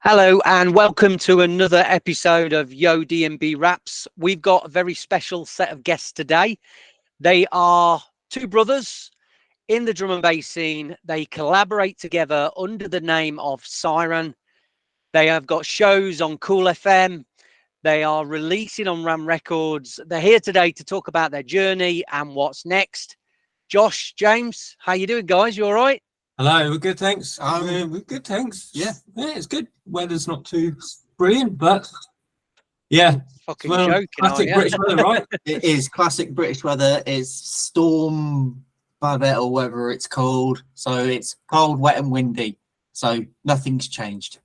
Hello and welcome to another episode of Yo DNB Raps. We've got a very special set of guests today. They are two brothers in the drum and bass scene. They collaborate together under the name of Syran. They have got shows on Kool FM. They are releasing on Ram Records. They're here today to talk about their journey and what's next. Josh, James, how you doing, guys? You all right? Hello, we're good, thanks. We're good, thanks. Yeah, it's good. Weather's not too brilliant, but yeah. Fucking joking, classic British weather, right? It is classic British weather. It's storm, bad or whatever it's called. So it's cold, wet, and windy. So nothing's changed.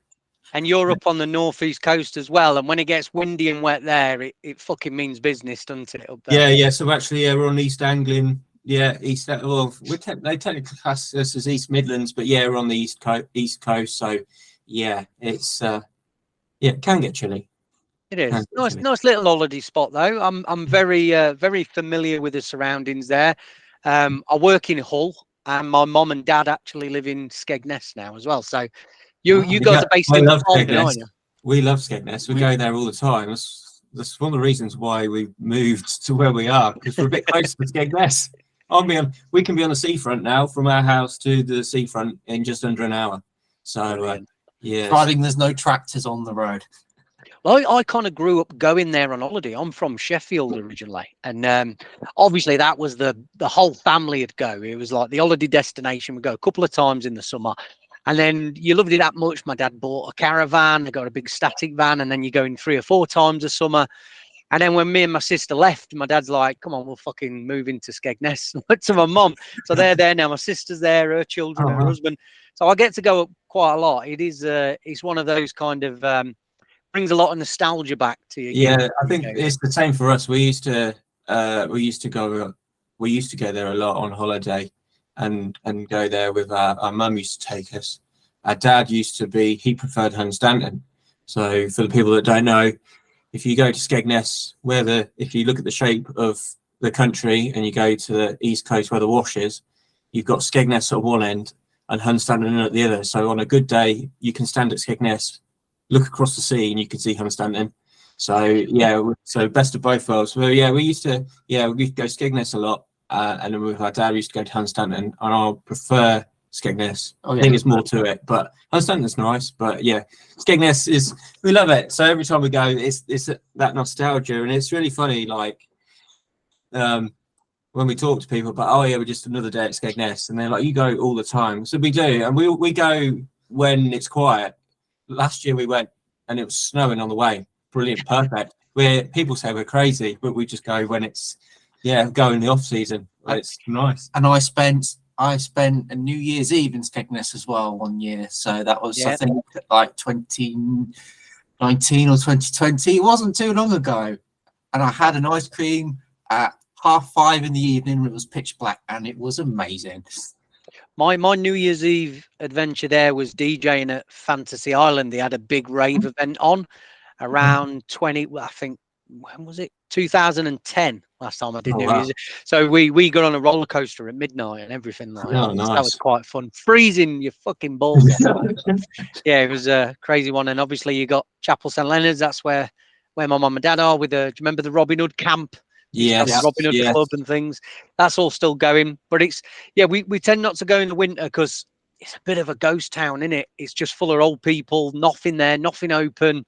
And you're up on the northeast coast as well. And when it gets windy and wet there, it fucking means business, doesn't it? Up there? Yeah. So actually, we're on East Anglian. Yeah, well, they technically class us as East Midlands, but yeah, we're on the East Coast. So yeah, it's it can get chilly. It is nice little holiday spot though. I'm very familiar with the surroundings there. I work in Hull, and my mom and dad actually live in Skeg-Vegas now as well. So you guys are based in London, aren't you? We love Skeg-Vegas. We go there all the time. That's one of the reasons why we moved to where we are, because we're a bit closer to Skeg-Vegas. We can be on the seafront now, from our house to the seafront in just under an hour. So yeah, providing there's no tractors on the road. Well, I kind of grew up going there on holiday. I'm from Sheffield originally, and obviously that was the whole family would go. It was like the holiday destination. We'd go a couple of times in the summer, and then you loved it that much. My dad bought a caravan. They got a big static van, and then you're going 3 or 4 times a summer. And then when me and my sister left, my dad's like, come on, we'll fucking move into Skeg-Vegas to my mum. So they're there now. My sister's there, her children, her husband. So I get to go up quite a lot. It is, it's one of those kind of, brings a lot of nostalgia back to you. Yeah, I think it's the same for us. We used to go there a lot on holiday and go there with our mum used to take us. Our dad he preferred Hunstanton. So for the people that don't know, if you go to Skeg-Vegas, if you look at the shape of the country and you go to the east coast where the wash is, you've got Skeg-Vegas at one end and Hunstanton at the other. So on a good day, you can stand at Skeg-Vegas, look across the sea, and you can see Hunstanton. So yeah, so best of both worlds. So yeah, we'd go Skeg-Vegas a lot, and then with our dad, we used to go to Hunstanton, and I prefer Skeg-Vegas. I think there's more to it, but Hunstanton's nice. But yeah, Skeg-Vegas we love it. So every time we go, it's that nostalgia, and it's really funny. Like when we talk to people about, oh yeah, we're just another day at Skeg-Vegas, and they're like, you go all the time. So we do, and we go when it's quiet. Last year we went, and it was snowing on the way. Brilliant, perfect. People say we're crazy, but we just go when it's go in the off season. It's nice. And I spent a New Year's Eve in Skeg-Vegas as well one year. So that was, I think, like 2019 or 2020. It wasn't too long ago. And I had an ice cream at 5:30 in the evening when it was pitch black, and it was amazing. My New Year's Eve adventure there was DJing at Fantasy Island. They had a big rave event on around I think, when was it? 2010 last time I did New Year's. So we got on a roller coaster at midnight and everything like that. Nice. That was quite fun. Freezing your fucking balls off. Yeah, it was a crazy one. And obviously you got Chapel St Leonard's. That's where my mum and dad are. Do you remember the Robin Hood camp? Yeah, Robin Hood Club and things. That's all still going. But we tend not to go in the winter because it's a bit of a ghost town, isn't it? It's just full of old people, nothing there, nothing open.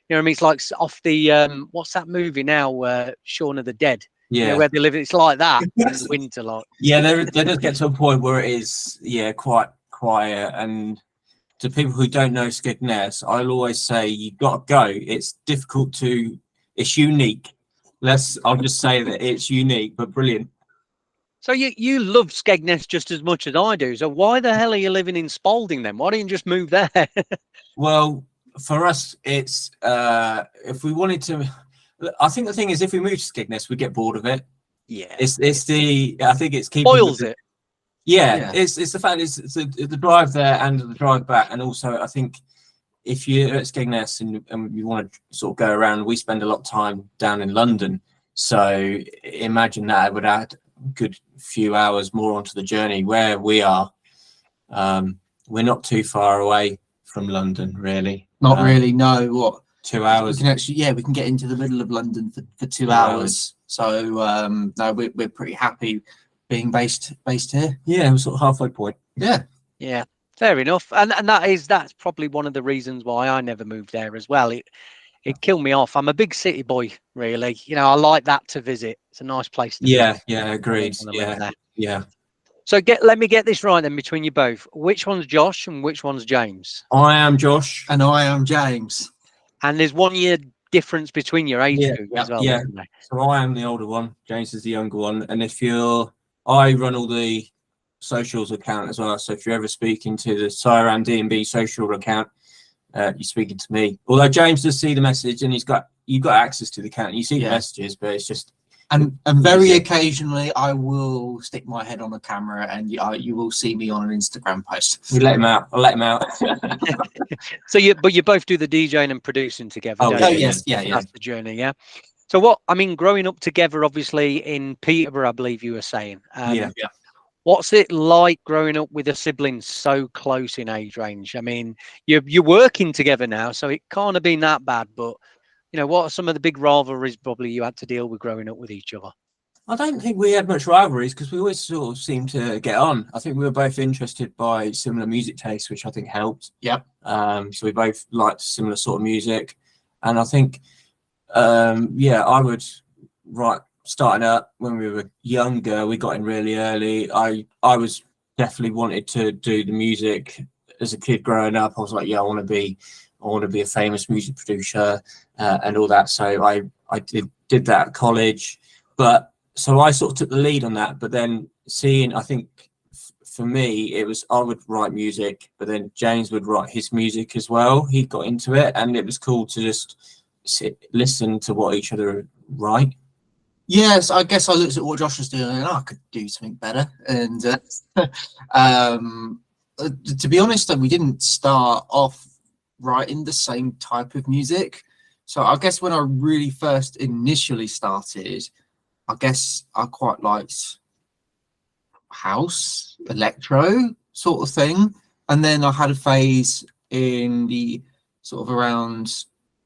You know what I mean? It's like off the what's that movie now? Shaun of the Dead. Yeah, you know, where they live. It's like that in the winter, like. Yeah, there does get to a point where it is quite quiet. And to people who don't know Skeg-Vegas, I'll always say you got to go. It's difficult it's unique. I'll just say that it's unique but brilliant. So you love Skeg-Vegas just as much as I do. So why the hell are you living in Spalding then? Why don't you just move there? Well, for us, it's if we wanted to. I think the thing is, if we move to Skeg-Vegas, we get bored of it. Yeah, I think it's keeping spoils it. Yeah, it's the fact it's the drive there and the drive back, and also I think if you're at Skeg-Vegas and you want to sort of go around, we spend a lot of time down in London, so imagine that it would add a good few hours more onto the journey. Where we are, we're not too far away from London, really. Not really. No, what? 2 hours. We can actually, we can get into the middle of London for 2 hours. So no, we're pretty happy being based here. Yeah, we're sort of halfway point. Yeah. Yeah, fair enough. And that's probably one of the reasons why I never moved there as well. It killed me off. I'm a big city boy, really. You know, I like that to visit. It's a nice place to visit. Yeah, agreed. Yeah. So let me get this right then between you both. Which one's Josh and which one's James? I am Josh. And I am James. And there's 1 year difference between your age group as well. Yeah. So I am the older one. James is the younger one. And I run all the socials account as well. So if you're ever speaking to the Syran DNB social account, you're speaking to me. Although James does see the message and you've got access to the account. You see the messages, but it's just. And very occasionally, I will stick my head on the camera, and you will see me on an Instagram post. We let him out. I'll let him out. So you both do the DJing and producing together. Oh, don't you? yes, yeah. That's the journey, yeah. So growing up together, obviously in Peterborough, I believe you were saying. What's it like growing up with a sibling so close in age range? I mean, you're working together now, so it can't have been that bad, but. You know, what are some of the big rivalries probably you had to deal with growing up with each other? I don't think we had much rivalries because we always sort of seemed to get on. I think we were both interested by similar music tastes, which I think helped. Yeah. So we both liked similar sort of music. And I think, I would starting up when we were younger, we got in really early. I was definitely wanted to do the music as a kid growing up. I was like, I want to be a famous music producer and all that. So I did that at college, but so I sort of took the lead on that. But then I think for me, it was I would write music, but then James would write his music as well. He got into it, and it was cool to just listen to what each other write. Yes, I guess I looked at what Josh was doing and I could do something better. And to be honest, though, we didn't start off writing the same type of music. So I guess when I really first initially started, I guess I quite liked house, electro sort of thing. And then I had a phase in the sort of around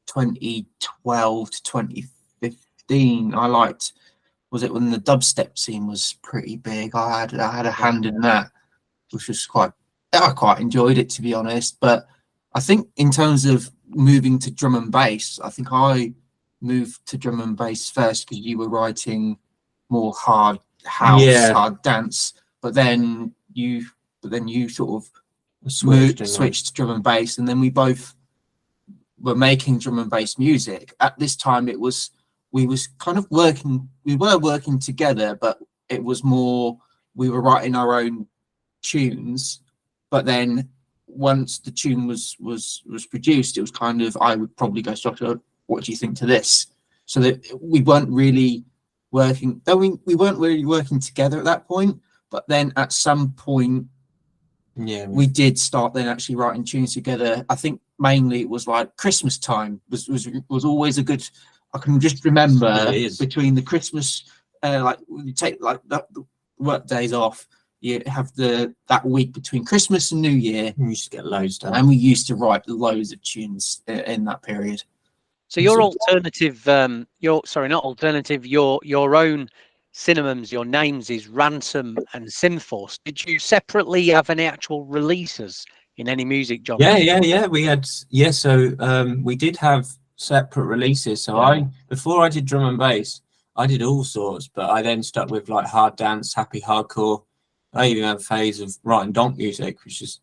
2012 to 2015. I liked, was it when the dubstep scene was pretty big? I had a hand in that, which was I quite enjoyed it, to be honest. But I think in terms of moving to drum and bass, I think I moved to drum and bass first because you were writing more hard house, hard dance. But then you sort of switched to drum and bass, and then we both were making drum and bass music. At this time, we were working together, but it was more we were writing our own tunes. But then once the tune was produced, it was kind of I would probably go to what do you think to this? So that we weren't really working. We weren't really working together at that point. But then at some point, we did start then actually writing tunes together. I think mainly it was like Christmas time was always a good. I can just remember between the Christmas, like you take like the work days off. You have that week between Christmas and New Year. We used to get loads done, and we used to write loads of tunes in that period. So your alternative, your own synonyms, your names is Ransom and Synthforce. Did you separately have any actual releases in any music genre? Yeah. We had So we did have separate releases. So before I did drum and bass, I did all sorts, but I then stuck with like hard dance, happy hardcore. I even had a phase of writing donk music, which is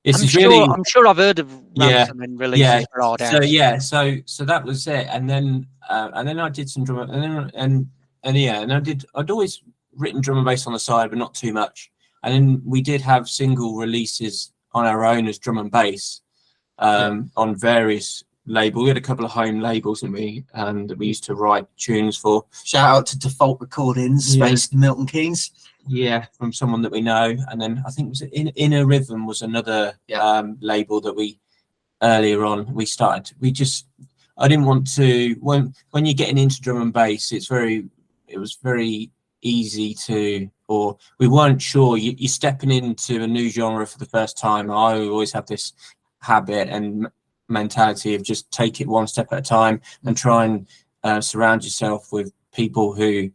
I'm sure I've heard of Ransom and releases for hard dance. So that was it, and then I did some drum I'd always written drum and bass on the side, but not too much. And then we did have single releases on our own as drum and bass on various labels. We had a couple of home labels, and that we used to write tunes for. Shout out to Default Recordings, based in Milton Keynes. Yeah, from someone that we know. And then I think it was Inner Rhythm was another label that we earlier on we started. I didn't want to when you're getting into drum and bass, it was very easy or we weren't sure. You're stepping into a new genre for the first time. I always have this habit and mentality of just take it one step at a time and try and surround yourself with people who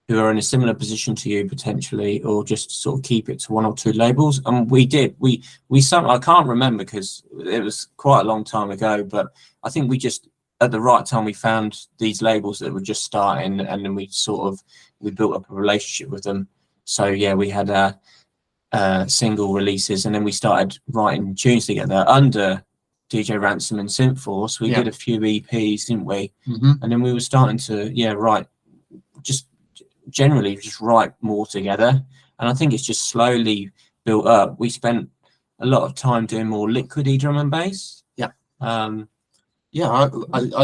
who are in a similar position to you potentially, or just sort of keep it to one or two labels. And we did. We I can't remember because it was quite a long time ago, but I think we just at the right time we found these labels that were just starting, and then we built up a relationship with them. So yeah, we had single releases, and then we started writing tunes together under DJ Ransom and Synthforce. We did a few EPs, didn't we? And then we were starting to write, just generally just write more together. And I think it's just slowly built up. We spent a lot of time doing more liquidy drum and bass. I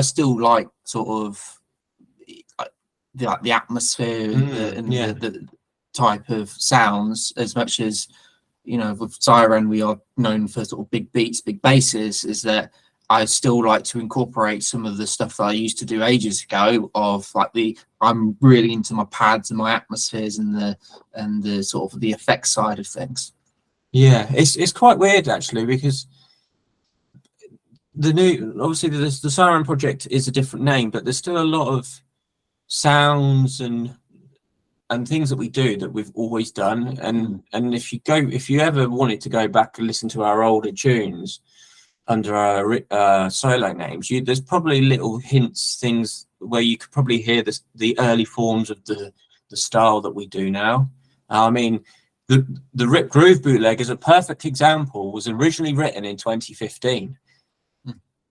still like sort of the atmosphere and the type of sounds, as much as, you know, with Syran we are known for sort of big beats, big basses, is that I still like to incorporate some of the stuff that I used to do ages ago, of like I'm really into my pads and my atmospheres and the sort of the effect side of things. Yeah, it's quite weird actually, because the Syran project is a different name, but there's still a lot of sounds and things that we do that we've always done. And if you ever wanted to go back and listen to our older tunes under our solo names, there's probably little hints, things where you could probably hear the early forms of the style that we do now. I mean, the Rip Groove Bootleg is a perfect example. Was originally written in 2015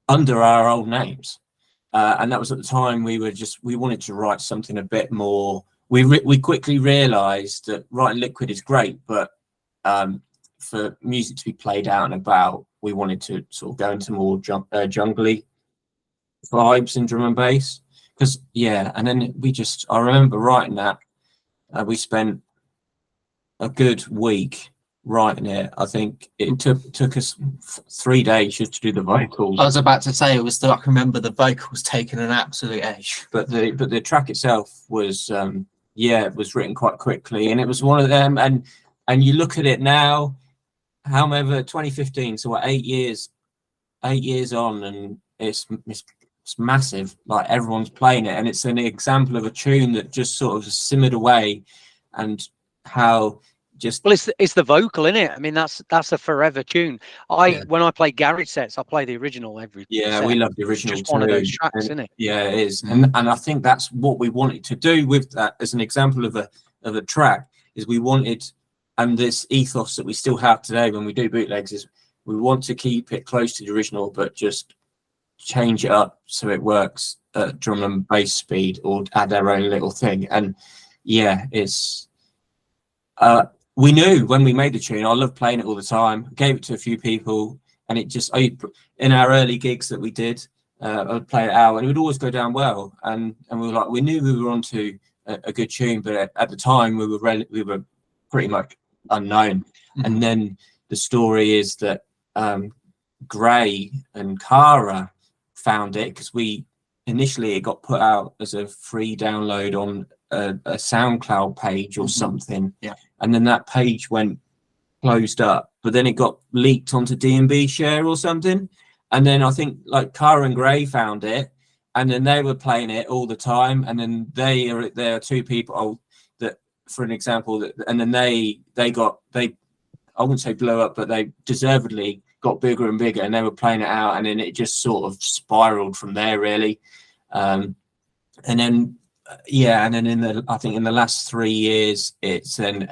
under our old names, and that was at the time we wanted to write something a bit more. We quickly realised that writing liquid is great, but for music to be played out and about, we wanted to sort of go into more jungly vibes in drum and bass. And then I remember writing that. We spent a good week writing it. I think it took us 3 days just to do the vocals. I was about to say, I can remember the vocals taking an absolute edge. But the track itself was it was written quite quickly, and it was one of them. And you look at it now, however, 2015, so 8 years on, and it's massive. Like, everyone's playing it, and it's an example of a tune that just sort of simmered away, and how it's the vocal, isn't it? I mean, that's a forever tune. When I play garage sets, I play the original every set. We love the original. It's just one of those tracks, isn't it? Yeah, it is. And I think that's what we wanted to do with that as an example of a track, is we wanted, and this ethos that we still have today when we do bootlegs, is we want to keep it close to the original, but just change it up so it works at drum and bass speed, or add our own little thing. And it's we knew when we made the tune, I love playing it all the time. Gave it to a few people, and it just, in our early gigs that we did, I'd play it out, and it would always go down well. And we knew we were onto a good tune, but at the time we were pretty much unknown. And then the story is that Gray and Cara found it, because initially it got put out as a free download on a SoundCloud page or something, and then that page went closed up, but then it got leaked onto DNB Share or something, and then I think like Cara and Gray found it, and then they were playing it all the time, and then there are two people that, for an example, and then they I wouldn't say blew up, but they deservedly got bigger and bigger, and they were playing it out, and then it just sort of spiraled from there, really. And then I think in the last 3 years, it's then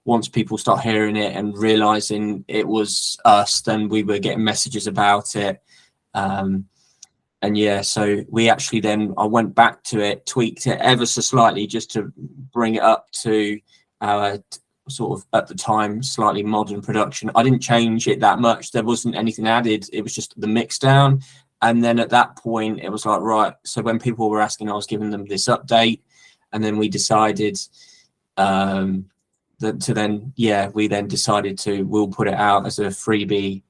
once people start hearing it and realizing it was us, then we were getting messages about it. So we actually I went back to it, tweaked it ever so slightly, just to bring it up to our sort of, at the time, slightly modern production. I didn't change it that much. There wasn't anything added. It was just the mix down. And then at that point, it was like, right. So when people were asking, I was giving them this update. And then we decided we'll put it out as a freebie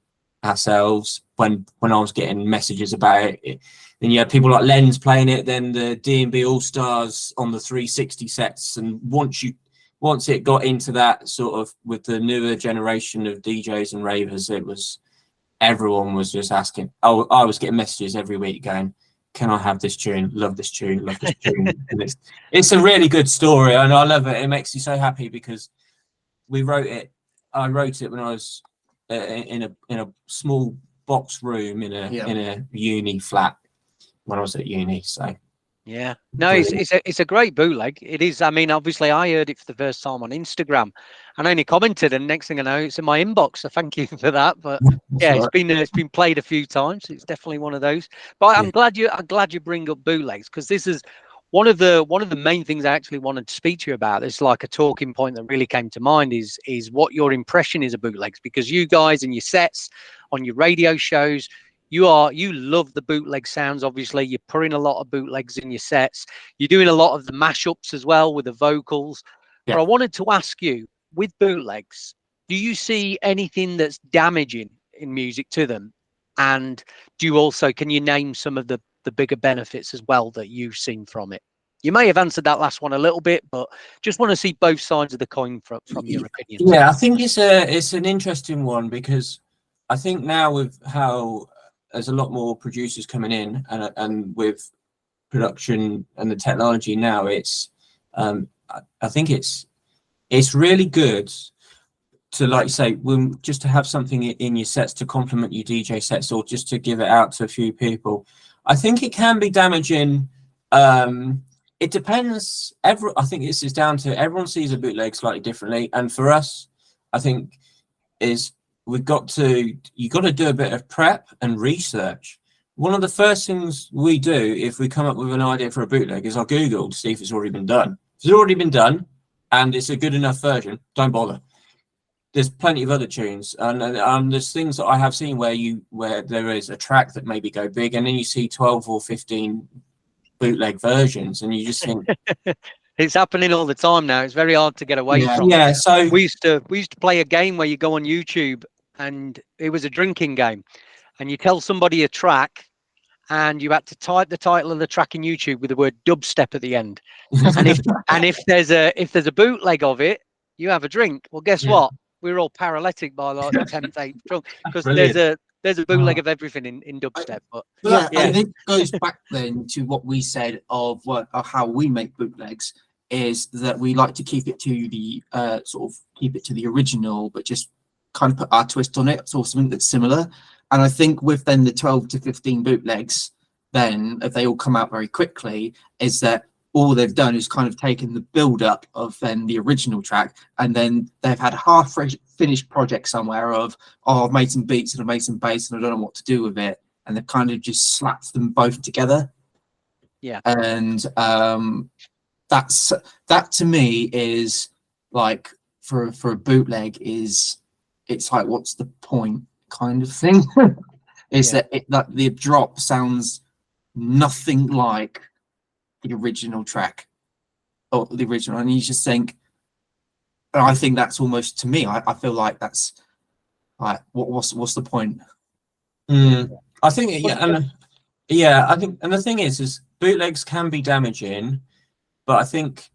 ourselves. When I was getting messages about it, then you had people like Len's playing it, then the DNB All Stars on the 360 sets. And once once it got into that sort of with the newer generation of DJs and ravers, everyone was just asking. Oh, I was getting messages every week going, can I have this tune? Love this tune, love this tune. And it's a really good story, and I love it. It makes you so happy because I wrote it when I was in a small box room in a uni flat when I was at uni. So yeah, no, it's a great bootleg. It is. I mean, obviously, I heard it for the first time on Instagram, and only commented, and next thing I know, it's in my inbox. So thank you for that. But yeah, it's been played a few times. It's definitely one of those. But I'm glad you bring up bootlegs, because this is one of the main things I actually wanted to speak to you about. It's like a talking point that really came to mind is what your impression is of bootlegs, because you guys in your sets, on your radio shows, you love the bootleg sounds. Obviously, you're putting a lot of bootlegs in your sets. You're doing a lot of the mashups as well with the vocals. Yeah. But I wanted to ask you, with bootlegs, do you see anything that's damaging in music to them? And can you name some of the bigger benefits as well that you've seen from it? You may have answered that last one a little bit, but just want to see both sides of the coin from your opinion. Yeah, I think it's an interesting one, because I think now with how there's a lot more producers coming in, and with production and the technology now, it's I think it's really good to, like you say, just to have something in your sets to complement your DJ sets, or just to give it out to a few people. I think it can be damaging. It depends. I think this is down to everyone sees a bootleg slightly differently, and for us, I think you got to do a bit of prep and research. One of the first things we do if we come up with an idea for a bootleg is I'll Google to see if it's already been done. If it's already been done and it's a good enough version, don't bother. There's plenty of other tunes, and there's things that I have seen where there is a track that maybe go big, and then you see 12 or 15 bootleg versions, and you just think it's happening all the time now. It's very hard to get away from. Yeah, so we used to play a game where you go on YouTube, and it was a drinking game, and you tell somebody a track, and you had to type the title of the track in YouTube with the word dubstep at the end. And if there's a bootleg of it, you have a drink. Well, guess what? We're all paralytic by like the 10th, 8th drunk, because there's a bootleg of everything in dubstep. But and it goes back then to what we said of how we make bootlegs, is that we like to keep it to the keep it to the original, but just kind of put our twist on it, so something that's similar. And I think with then the 12 to 15 bootlegs, then if they all come out very quickly, is that all they've done is kind of taken the build up of then the original track, and then they've had a half finished project somewhere of, I've made some beats and I've made some bass and I don't know what to do with it, and they've kind of just slapped them both together. Yeah. And that to me is like, for a bootleg, it's like, what's the point kind of thing. That the drop sounds nothing like the original track or the original, and you just think, and I think that's almost, to me, I feel like that's like, what's the point? I think I think, and the thing is bootlegs can be damaging, but I think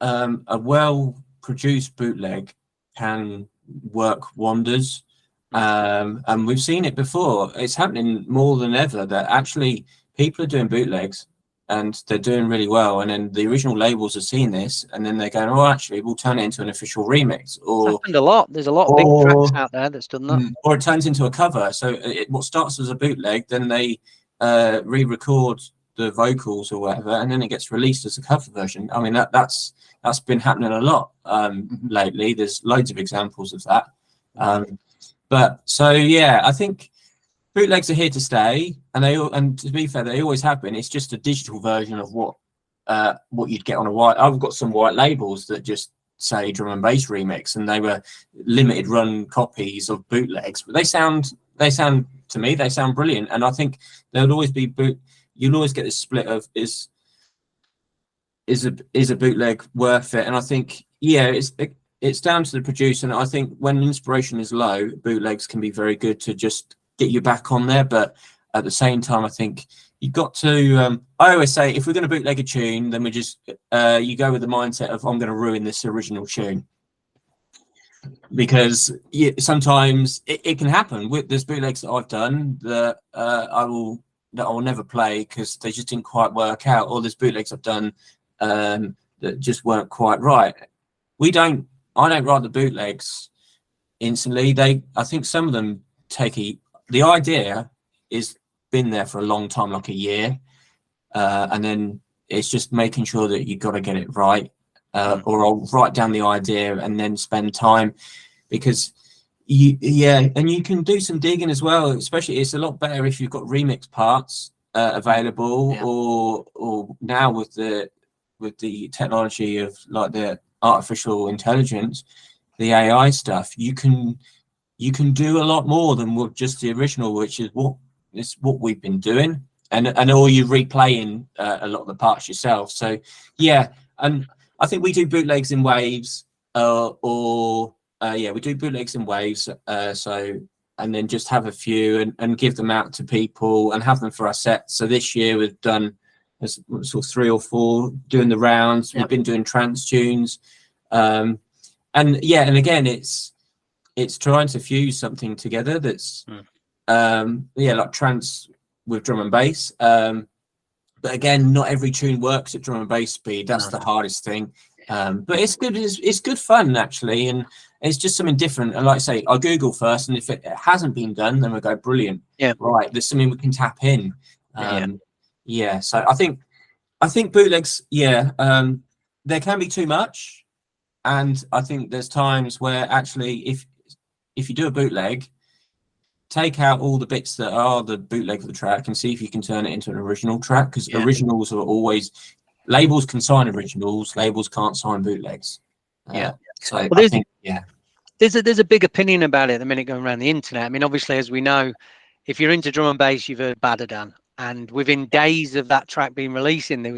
a well produced bootleg can work wonders. And we've seen it before. It's happening more than ever that actually people are doing bootlegs and they're doing really well, and then the original labels are seeing this, and then they're going, oh, actually we'll turn it into an official remix. Or it's happened a lot. There's a lot of big tracks out there that's done that. Or it turns into a cover. So what starts as a bootleg, then they re-record the vocals or whatever, and then it gets released as a cover version. I mean, that's been happening a lot lately. There's loads of examples of that. But so yeah, I think bootlegs are here to stay, and to be fair, they always have been. It's just a digital version of what you'd get on a white. I've got some white labels that just say drum and bass remix, and they were limited run copies of bootlegs, but they sound to me, they sound brilliant. And I think there'll always be you'll always get this split of is a bootleg worth it? And I think it's down to the producer, and I think when inspiration is low, bootlegs can be very good to just get you back on there. But at the same time, I think you've got to. I always say, if we're going to bootleg a tune, then we just you go with the mindset of I'm going to ruin this original tune, because sometimes it can happen. There's bootlegs that I've done that I will never play because they just didn't quite work out, or there's bootlegs I've done that just weren't quite right. I don't write the bootlegs instantly. I think some of them the idea is been there for a long time, like a year, and then it's just making sure that you got to get it right, or I'll write down the idea and then spend time, because and you can do some digging as well. Especially, it's a lot better if you've got remix parts available, or now with the technology of like the artificial intelligence, the AI stuff, you can do a lot more than what just the original, which is what we've been doing, and or you replaying a lot of the parts yourself. So and I think we do bootlegs in waves, we do bootlegs in waves, and then just have a few and give them out to people and have them for our sets. So this year we've done sort of 3 or 4 doing the rounds. We've been doing trance tunes, and again it's trying to fuse something together that's like trance with drum and bass, but again, not every tune works at drum and bass speed. That's the hardest thing, but it's good. It's good fun actually, and it's just something different. And like I say, I Google first, and if it hasn't been done, then we go, brilliant, right, there's something we can tap in. So I think bootlegs, there can be too much, and I think there's times where actually if you do a bootleg, take out all the bits that are the bootleg of the track and see if you can turn it into an original track, because originals are always, labels can sign originals, labels can't sign bootlegs. So I think there's a big opinion about it at the minute going around the internet. I mean, obviously, as we know, if you're into drum and bass, you've heard Baddadan, and within days of that track being releasing, there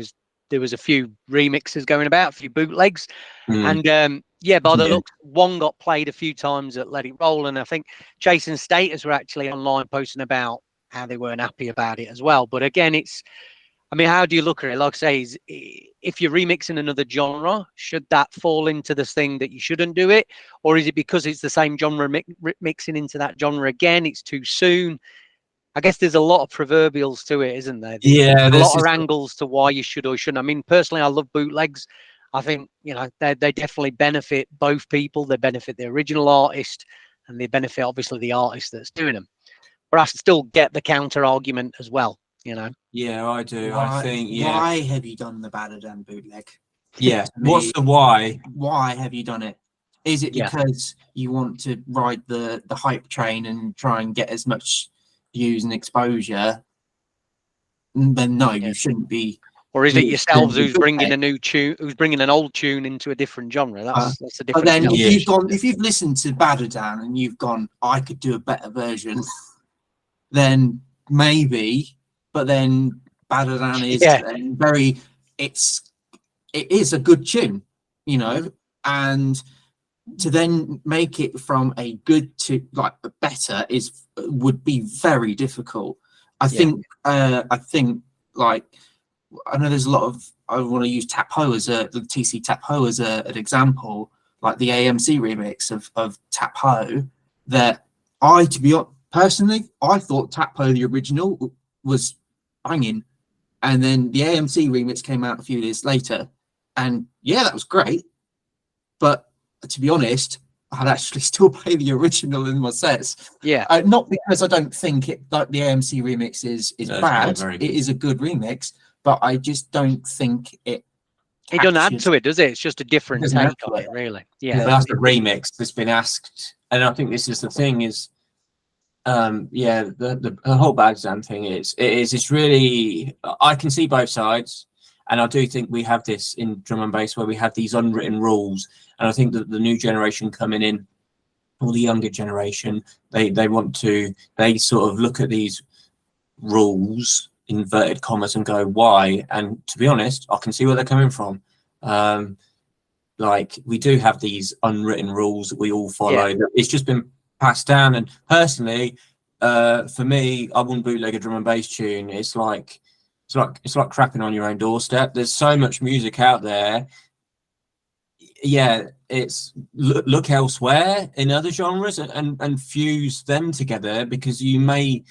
was a few remixes going about, a few bootlegs, and by the looks, one got played a few times at Let It Roll, and I think Chase and Status were actually online posting about how they weren't happy about it as well. But again, how do you look at it? Like I say, if you're remixing another genre, should that fall into this thing that you shouldn't do it, or is it because it's the same genre mixing into that genre again, it's too soon? I guess there's a lot of proverbials to it, isn't there? Yeah, there's a lot of angles to why you should or shouldn't. I mean, personally, I love bootlegs. I think, they definitely benefit both people. They benefit the original artist, and they benefit obviously the artist that's doing them. But I still get the counter argument as well, Yeah, I do. Why, I think, why have you done the Baddadan bootleg? Yeah. What's the why? Why have you done it? Is it because you want to ride the hype train and try and get as much views and exposure? Then no, you shouldn't be. Or is it yourselves who's bringing a new tune, who's bringing an old tune into a different genre? That's a different. But then if you've listened to Baddadan and you've gone, I could do a better version, then maybe. But then Baddadan is it is a good tune, and to then make it from a good to like a better would be very difficult. I think like, I know there's a lot of, I want to use Tap Ho the TC Tap Ho as an example, like the AMC remix of Tap Ho, that to be honest, personally, I thought Tap Ho the original was banging, and then the AMC remix came out a few years later, and that was great, but to be honest, I'd actually still play the original in my sets. Not because I don't think it, like the AMC remix is bad. It is a good remix, but I just don't think it doesn't add to it, does it? It's just a different take on it, really. That's a remix that's been asked, and I think this is the thing is, the whole Baddadan thing it's really, I can see both sides, and I do think we have this in drum and bass where we have these unwritten rules, and I think that the new generation coming in, or the younger generation, they sort of look at these rules, inverted commas, and go, why? And to be honest, I can see where they're coming from. Like, we do have these unwritten rules that we all follow. It's just been passed down, and personally, for me, I wouldn't bootleg a drum and bass tune. It's like, it's like crapping on your own doorstep. There's so much music out there. Yeah, it's look elsewhere in other genres and fuse them together, because you may,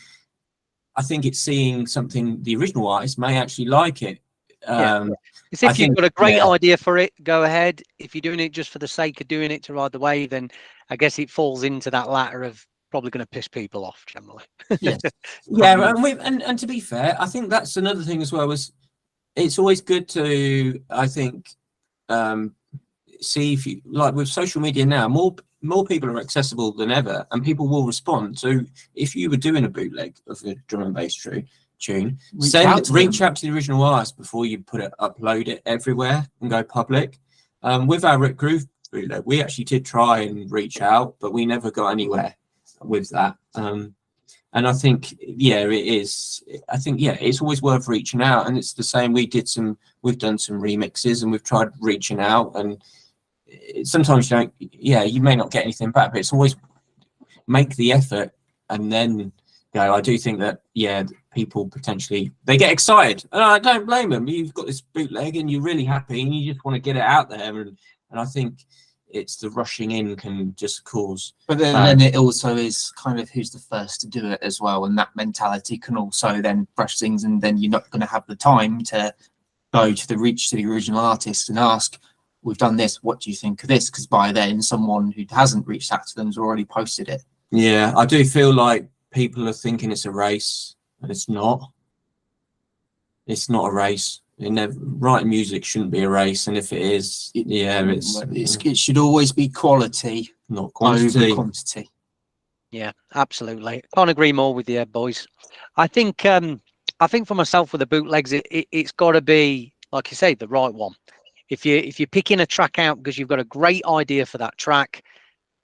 I think it's seeing something the original artist may actually like it. Because if you've got a great idea for it, go ahead. If you're doing it just for the sake of doing it to ride the wave, then I guess it falls into that latter of probably going to piss people off generally. Yes. Yeah, and to be fair, I think that's another thing as well, is it's always good to, I think, see if you, like with social media now, more people are accessible than ever, and people will respond. So if you were doing a bootleg of a drum and bass tune, reach out to the original artist before you upload it everywhere and go public. With our Groove Bootleg, we actually did try and reach out, but we never got anywhere with that. And I think, it is. I think, it's always worth reaching out. And it's the same. We've done some remixes, and we've tried reaching out, and sometimes you may not get anything back, but it's always make the effort. And then, I do think that, people potentially, they get excited, and I don't blame them. You've got this bootleg and you're really happy and you just want to get it out there. And I think it's the rushing in can just cause. But then it also is kind of who's the first to do it as well, and that mentality can also then rush things, and then you're not going to have the time to go to the original artist and ask, we've done this, what do you think of this? Because by then someone who hasn't reached out to them has already posted it. Yeah, I do feel like people are thinking it's a race, and it's not. It's not a race. Writing music shouldn't be a race, and if it is, it should always be quality, not quantity. Over quantity. Yeah, absolutely. Can't agree more with you, boys. I think for myself with the bootlegs, it's got to be, like you say, the right one. If you're picking a track out because you've got a great idea for that track,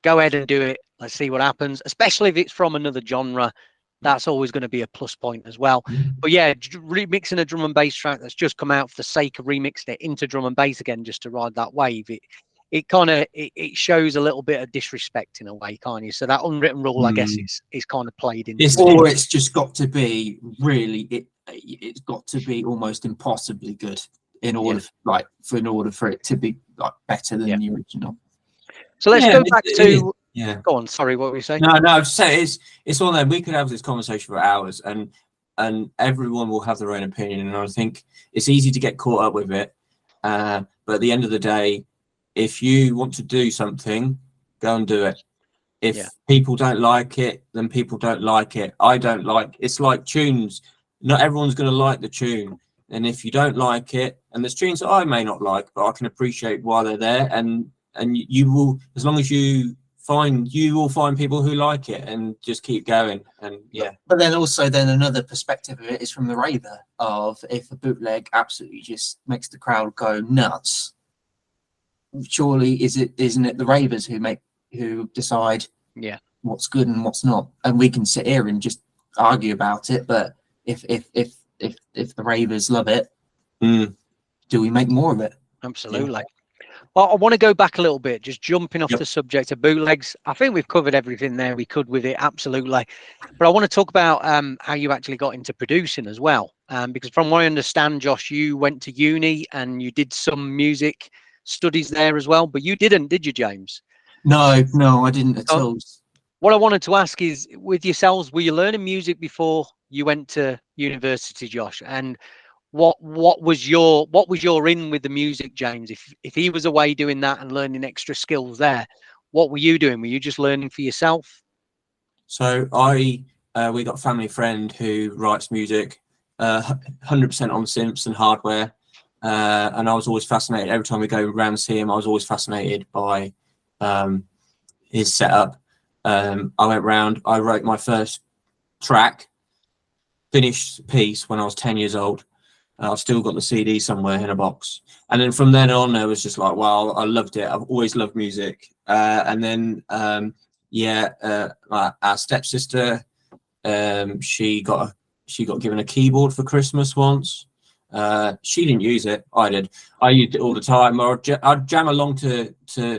go ahead and do it. Let's see what happens. Especially if it's from another genre, that's always going to be a plus point as well. But yeah, remixing a drum and bass track that's just come out for the sake of remixing it into drum and bass again just to ride that wave, it kind of shows a little bit of disrespect in a way, can't you? So that unwritten rule, I guess, is kind of played into it. Or it's just got to be really, it's got to be almost impossibly good in order for it to be like better than the original. So let's go back to. Yeah. Go on. Sorry, what were you saying? No, I was saying it's one of them. We could have this conversation for hours, and everyone will have their own opinion. And I think it's easy to get caught up with it. But at the end of the day, if you want to do something, go and do it. If people don't like it, then people don't like it. I don't like. It's like tunes. Not everyone's going to like the tune. And if you don't like it, and there's tunes that I may not like, but I can appreciate why they're there, and you will, as long as you will find people who like it, and just keep going. And but then also another perspective of it is from the raver, of if a bootleg absolutely just makes the crowd go nuts, surely isn't it the ravers who decide what's good and what's not? And we can sit here and just argue about it, but if the ravers love it, do we make more of it? Absolutely. Well, I want to go back a little bit, just jumping off the subject of bootlegs. I think we've covered everything there we could with it, absolutely. But I want to talk about how you actually got into producing as well. Because from what I understand, Josh, you went to uni and you did some music studies there as well. But you didn't, did you, James? No, I didn't at all. What I wanted to ask is, with yourselves, were you learning music before you went to university, Josh? And what was your in with the music, James? If he was away doing that and learning extra skills there, what were you doing? Were you just learning for yourself? So we got a family friend who writes music, 100% on synths and hardware, and I was always fascinated. Every time we go around to see him, I was always fascinated by his setup. I went round, I wrote my first track, finished the piece when I was 10 years old. I've still got the CD somewhere in a box. And then from then on, I was just like, wow, I loved it. I've always loved music. And then, our stepsister, she got given a keyboard for Christmas once. She didn't use it. I did. I used it all the time. I'd jam along to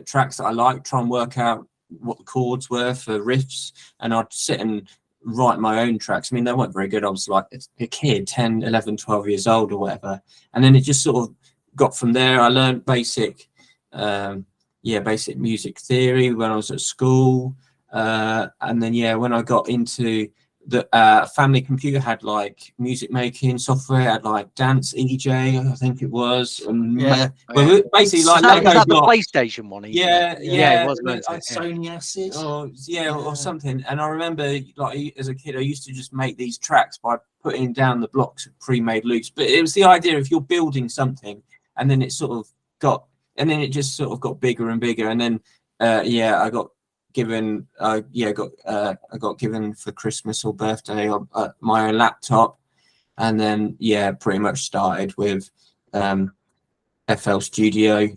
tracks that I like, try and work out what the chords were for riffs. And I'd sit and write my own tracks. I mean, they weren't very good. I was like a kid, 10, 11, 12 years old or whatever. And then it just sort of got from there. I learned basic music theory when I was at school. And then, when I got into the family computer, had like music making software, had like dance EJ, I think it was. And basically like that the PlayStation one. Yeah, it was Sony Acid. Or something. And I remember, like, as a kid, I used to just make these tracks by putting down the blocks of pre-made loops. But it was the idea if you're building something, and then it just sort of got bigger and bigger. And then I got given for Christmas or birthday my own laptop, and then pretty much started with FL Studio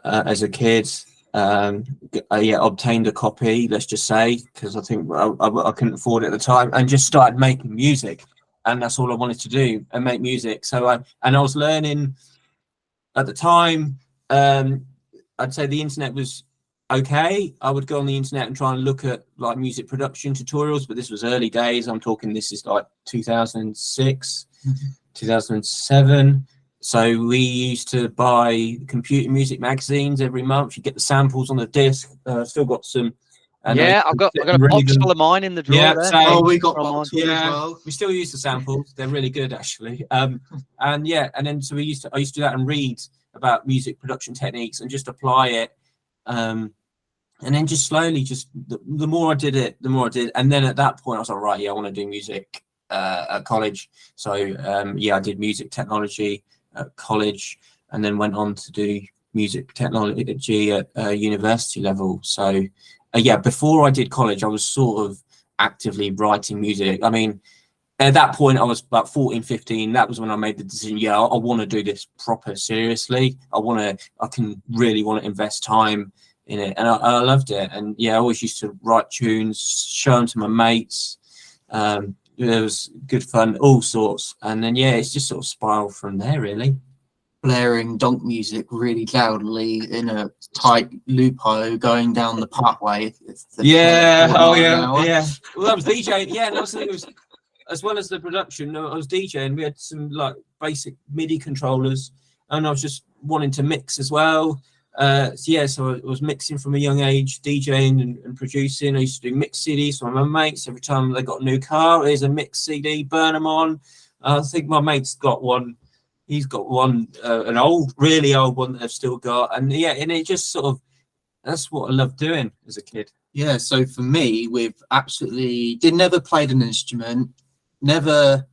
as a kid. Obtained a copy, let's just say, because I think I couldn't afford it at the time, and just started making music, and that's all I wanted to do, and make music. So I was learning at the time. I'd say the internet was okay. I would go on the internet and try and look at like music production tutorials, but this was early days. I'm talking, this is like 2006, 2007. So we used to buy computer music magazines every month. You get the samples on the disc. Still got some. And I've got a box full of mine in the drawer. Yeah, we got box full as well. We still use the samples. They're really good, actually. And then so I used to do that and read about music production techniques and just apply it. And then just slowly, just the more I did it, the more I did. And then at that point, I was like, right, I want to do music at college. So I did music technology at college, and then went on to do music technology at university level. So before I did college, I was sort of actively writing music. I mean, at that point, I was about 14, 15. That was when I made the decision. I want to do this proper seriously. I really want to invest time in it. And I loved it. And I always used to write tunes, show them to my mates. It was good fun, all sorts. And then, it's just sort of spiraled from there, really. Blaring donk music really loudly in a tight loopo going down the parkway. Well, that was DJing. It was, as well as the production, I was DJing. We had some like basic MIDI controllers, and I was just wanting to mix as well. So I was mixing from a young age, DJing and producing. I used to do mix CDs for my mates. Every time they got a new car, here's a mix CD, burn them on. I think my mate's got one. He's got one, an old, really old one that I've still got. And and it just sort of, that's what I loved doing as a kid. Yeah, so for me, never played an instrument, never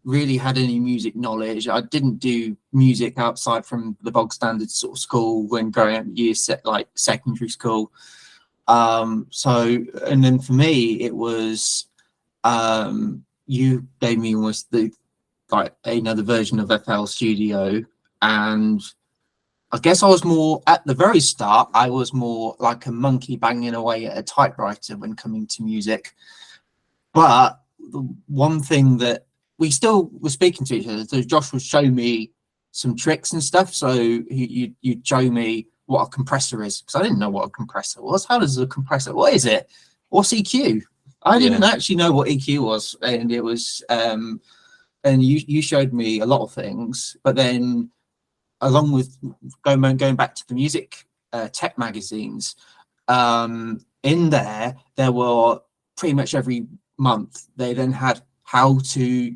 really had any music knowledge. I didn't do music outside from the bog standard sort of school when growing up, like secondary school. And then for me, it was, you gave me almost another version of FL Studio, and I guess I was more, at the very start, I was more like a monkey banging away at a typewriter when coming to music. But the one thing that we still were speaking to each other, so Josh would show me some tricks and stuff. So you'd show me what a compressor is, because I didn't know what a compressor was. How does a compressor, what is it? What's EQ? I didn't actually know what EQ was. And it was, and you showed me a lot of things, but then along with going back to the music tech magazines, in there were pretty much every month, they then had how to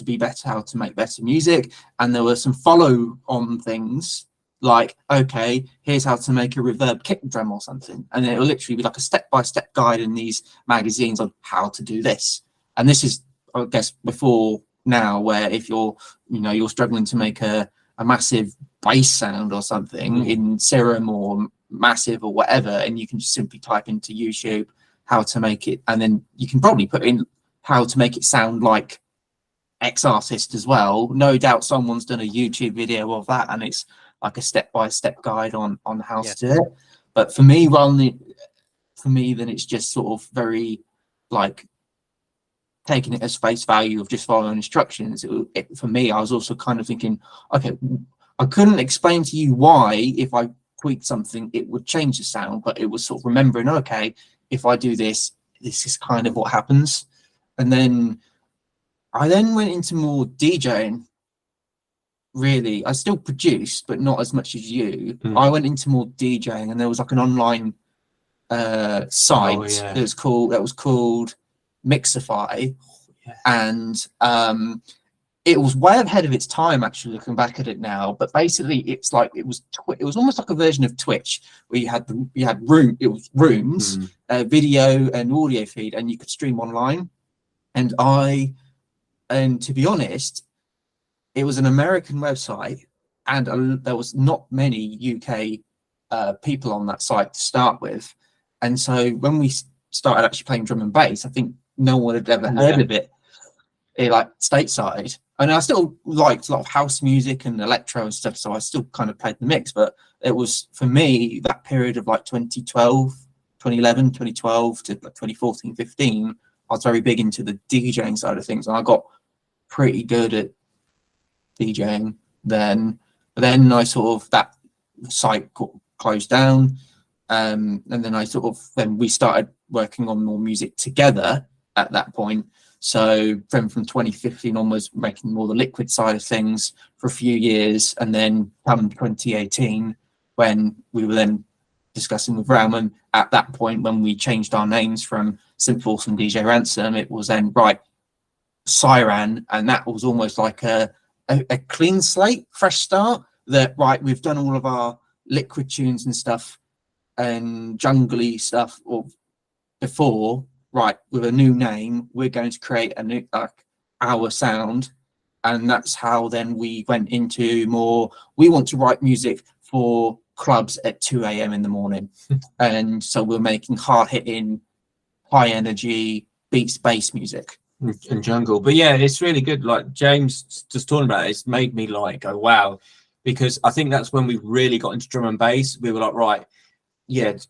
be better, how to make better music. And there were some follow on things like, okay, here's how to make a reverb kick drum or something. And it will literally be like a step-by-step guide in these magazines on how to do this. And this is, I guess, before now, where if you're struggling to make a massive bass sound or something in Syran or Massive or whatever, and you can just simply type into YouTube how to make it, and then you can probably put in how to make it sound like X artist as well. No doubt someone's done a YouTube video of that, and it's like a step-by-step guide on how to do it. But for me, then it's just sort of very like taking it as face value of just following instructions. For me, I was also kind of thinking, okay, I couldn't explain to you why if I tweaked something it would change the sound, but it was sort of remembering, okay, if I do this, this is kind of what happens. And then I then went into more DJing. Really, I still produced, but not as much as you. I went into more DJing, and there was like an online site that was called Mixify, and it was way ahead of its time, actually, looking back at it now. But basically, it's like it was almost like a version of Twitch, where you had rooms, video and audio feed, and you could stream online. And to be honest, it was an American website, and there was not many UK people on that site to start with. And so when we started actually playing drum and bass, I think no one had ever heard of it, like stateside. And I still liked a lot of house music and electro and stuff, so I still kind of played the mix. But it was, for me, that period of like 2011, 2012 to like 2014, 15, I was very big into the DJing side of things, and I got pretty good at DJing then. But then I sort of, that site closed down, and then we started working on more music together at that point. So from 2015 onwards, making more the liquid side of things for a few years, and then come 2018, when we were then discussing with Ram, and at that point when we changed our names from Synthforce and DJ Ransom, it was then Syran, and that was almost like a clean slate, fresh start. That we've done all of our liquid tunes and stuff and jungly stuff before. With a new name, we're going to create a new our sound, and that's how then we went into more. We want to write music for clubs at 2 a.m. in the morning, and so we're making hard hitting, high energy beats, bass music. And jungle. But yeah, it's really good. Like James just talking about it, it's made me go wow, because I think that's when we really got into drum and bass. We were like,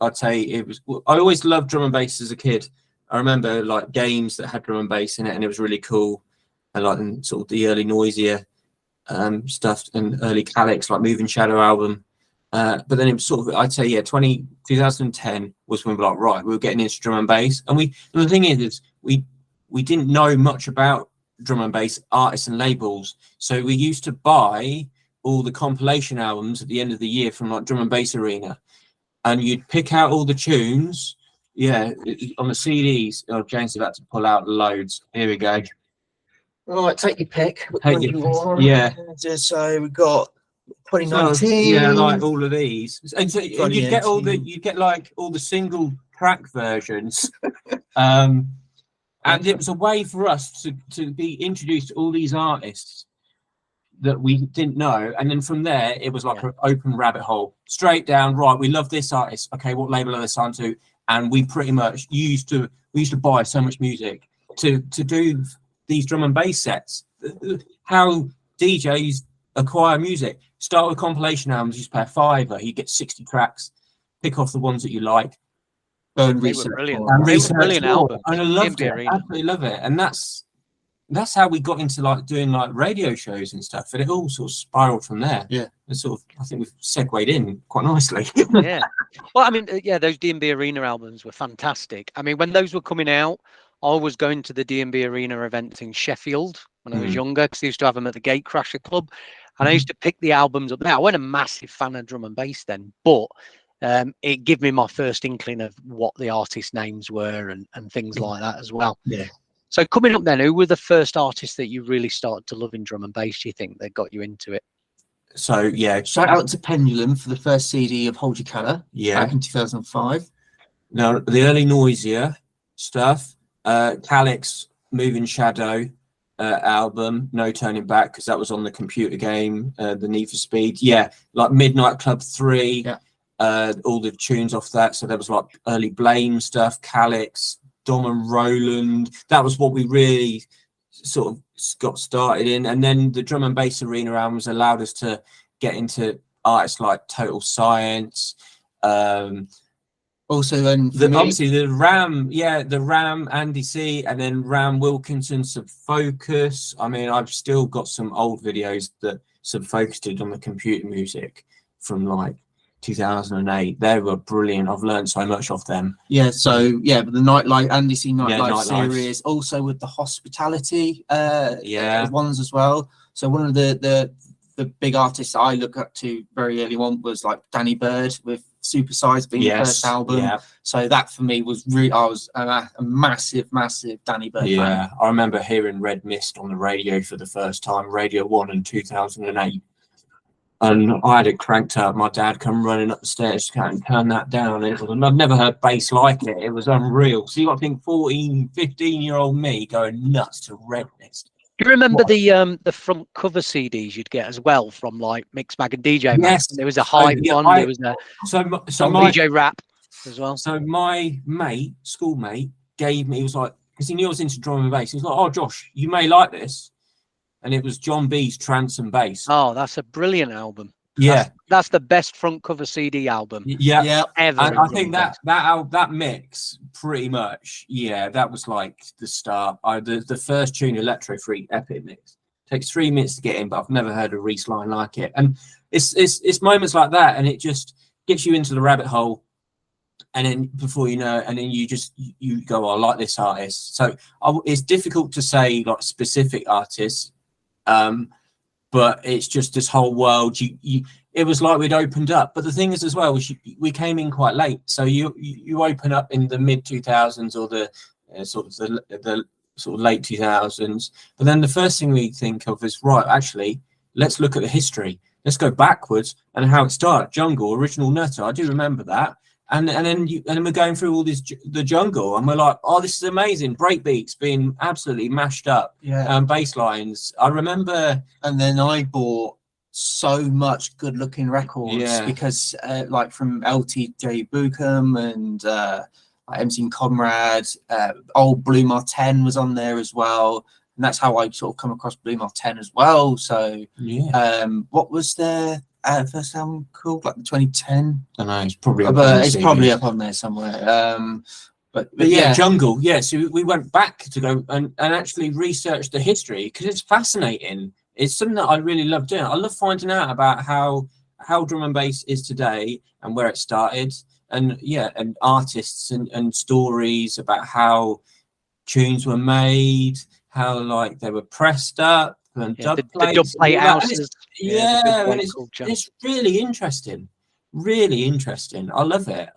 I'd say it was. I always loved drum and bass as a kid. I remember like games that had drum and bass in it, and it was really cool. And like sort of the early Noisier stuff and early Calyx, like Moving Shadow album. But then it was sort of, I'd say 2010 was when we were like, we were getting into drum and bass. And the thing is we didn't know much about drum and bass artists and labels. So we used to buy all the compilation albums at the end of the year from like Drum and Bass Arena, and you'd pick out all the tunes. On the CDs. Oh, James is about to pull out loads. Here we go. Right, take your pick. Yeah. So we've got 2019. Like all of these. And so you'd get like all the single track versions. And it was a way for us to be introduced to all these artists that we didn't know. And then from there, it was like an open rabbit hole. Straight down, we love this artist. Okay, what label are they signed to? And we pretty much used to buy so much music to do these drum and bass sets. How DJs acquire music. Start with compilation albums, you just pay $5, you get 60 tracks, pick off the ones that you like. Brilliant. Brilliant album. And I loved it. I absolutely love it. And that's how we got into like doing like radio shows and stuff, and it all sort of spiraled from there. And sort of, I think we've segued in quite nicely. Well, I mean, those DNB Arena albums were fantastic. I mean, when those were coming out, I was going to the DNB Arena events in Sheffield when I was younger, because they used to have them at the Gatecrasher Club, and I used to pick the albums up there. I wasn't a massive fan of drum and bass then, but it gave me my first inkling of what the artist names were and things like that as well. So coming up then, who were the first artists that you really started to love in drum and bass, do you think, that got you into it? So shout out to Pendulum for the first CD of Hold Your Colour back in 2005. Now the early Noisier stuff, Calyx, Moving Shadow album, No Turning Back, because that was on the computer game, the Need for Speed. Like Midnight Club 3, all the tunes off that. So there was like early Blame stuff, Calyx, Dom and Roland. That was what we really sort of got started in. And then the Drum and Bass Arena albums allowed us to get into artists like Total Science. Also then obviously the Ram, Andy C, and then Ram Wilkinson, Subfocus. I mean, I've still got some old videos that Subfocus did on the computer music from like 2008. They were brilliant. I've learned so much off them. Yeah, so yeah, but the nightlife, Andy C nightlife Nightlife series, also with the hospitality Yeah. ones as well. So one of the big artists I look up to very early on was like Danny Bird with Supersize being the first album. Yeah. So that for me was really, I was a massive Danny Bird fan. I remember hearing Red Mist on the radio for the first time, Radio 1 in 2008. And I had it cranked up. My dad come running up the stairs and turn that down. I've never heard bass like it. It was unreal. So you got to think 14, 15-year-old me going nuts to Red Mist. Do you remember the front cover CDs you'd get as well from like Mix Mag and DJ? Yes. There was a hype one. There was a DJ Rap as well. So my schoolmate gave me, he was like, because he knew I was into drum and bass. He was like, "Oh, Josh, you may like this." And it was John B's Trance and Bass. Oh, that's a brilliant album. Yeah, that's the best front cover CD album. Yeah, ever. And I think that mix pretty much. Yeah, that was like the start. The first tune, Electro Freak Epic Mix, takes 3 minutes to get in, but I've never heard a Reese line like it. And it's moments like that, and it just gets you into the rabbit hole. And then before you know, and then you go, "Oh, I like this artist." So it's difficult to say like specific artists. But it's just this whole world. It was like we'd opened up. But the thing is, as well, we came in quite late. So you open up in the mid 2000s or the sort of late 2000s. But then the first thing we think of is, right, actually, let's look at the history. Let's go backwards and how it started. Jungle, Original Nutter. I do remember that. And then we're going through all the jungle, and we're like, "Oh, this is amazing!" Breakbeats being absolutely mashed up, bass lines. I remember, and then I bought so much good-looking records because, like from LTJ Buckham and MC Comrade, old Blue Martin was on there as well, and that's how I sort of come across Blue Martin as well. So, what was their first album called, like the 2010? I don't know, it's probably up on there somewhere. But yeah, Jungle. Yeah, so we went back to go and actually research the history, because it's fascinating. It's something that I really love doing. I love finding out about how drum and bass is today and where it started, and artists and stories about how tunes were made, how like they were pressed up. And the dub plate houses. And it's really interesting. I love it.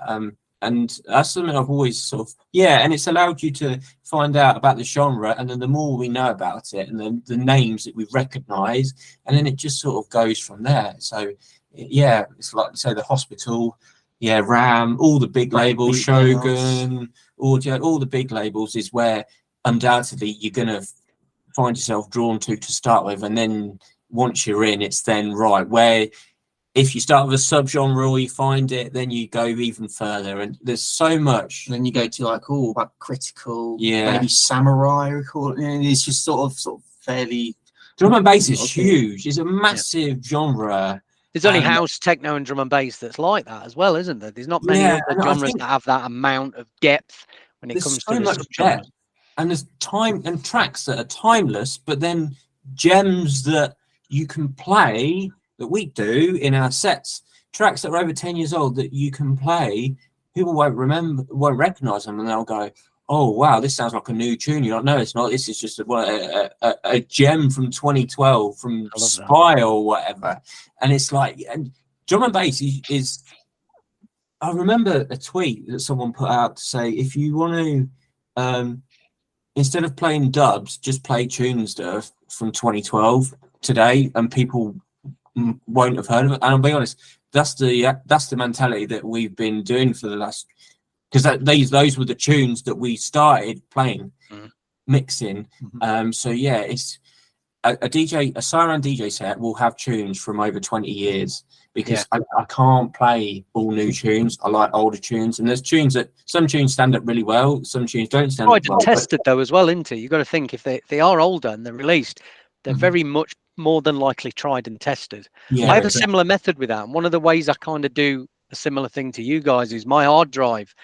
And that's something I've always sort of, and it's allowed you to find out about the genre, and then the more we know about it, and then the names that we recognize, and then it just sort of goes from there. So it's like, say, the Hospital, Ram, all the big labels, Shogun, Audio, all the big labels is where undoubtedly you're gonna find yourself drawn to start with, and then once you're in, it's then right where if you start with a subgenre or you find it, then you go even further, and there's so much. And then you go to like about Critical, maybe Samurai record, and it's just sort of fairly. Drum and bass is huge. It's a massive genre. There's only house, techno, and drum and bass that's like that as well, isn't there? There's not many other genres that have that amount of depth when it comes to the subgenre. And there's time and tracks that are timeless, but then gems that you can play, that we do in our sets, tracks that are over 10 years old that you can play, people won't recognize them, and they'll go, "Oh wow, this sounds like a new tune." You're like, "No, it's not. This is just a gem from 2012 from Spy or whatever." And it's like, and drum and bass is I remember a tweet that someone put out to say, if you want to instead of playing dubs, just play tunes that are from 2012 today, and people won't have heard of it. And I'll be honest, that's the mentality that we've been doing for the last, because those were the tunes that we started playing, mixing. So it's a Syran DJ set will have tunes from over 20 years, because I can't play all new tunes. I like older tunes, and there's tunes that some tunes stand up really well, some tunes don't stand up well. Tried and tested though as well, isn't it? You've got to think, if they are older and they're released, they're very much more than likely tried and tested. I have a similar method with that, and one of the ways I kind of do a similar thing to you guys is my hard drive.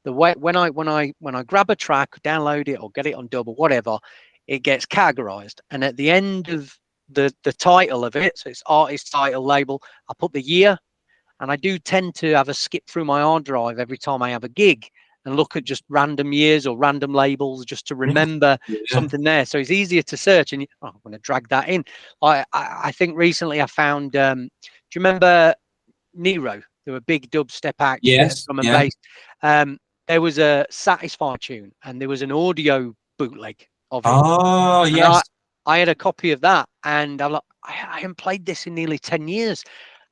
The way when I grab a track, download it or get it on dub or whatever, it gets categorized, and at the end of the title of it, so it's artist, title, label, I put the year, and I do tend to have a skip through my hard drive every time I have a gig and look at just random years or random labels just to remember something there. So it's easier to search, and I'm going to drag that in. I think recently I found, do you remember Nero? They were a big dubstep act, drum and bass. There was a Satisfy tune, and there was an audio bootleg of it. Oh, and yes. I had a copy of that, and I'm like, I haven't played this in nearly 10 years.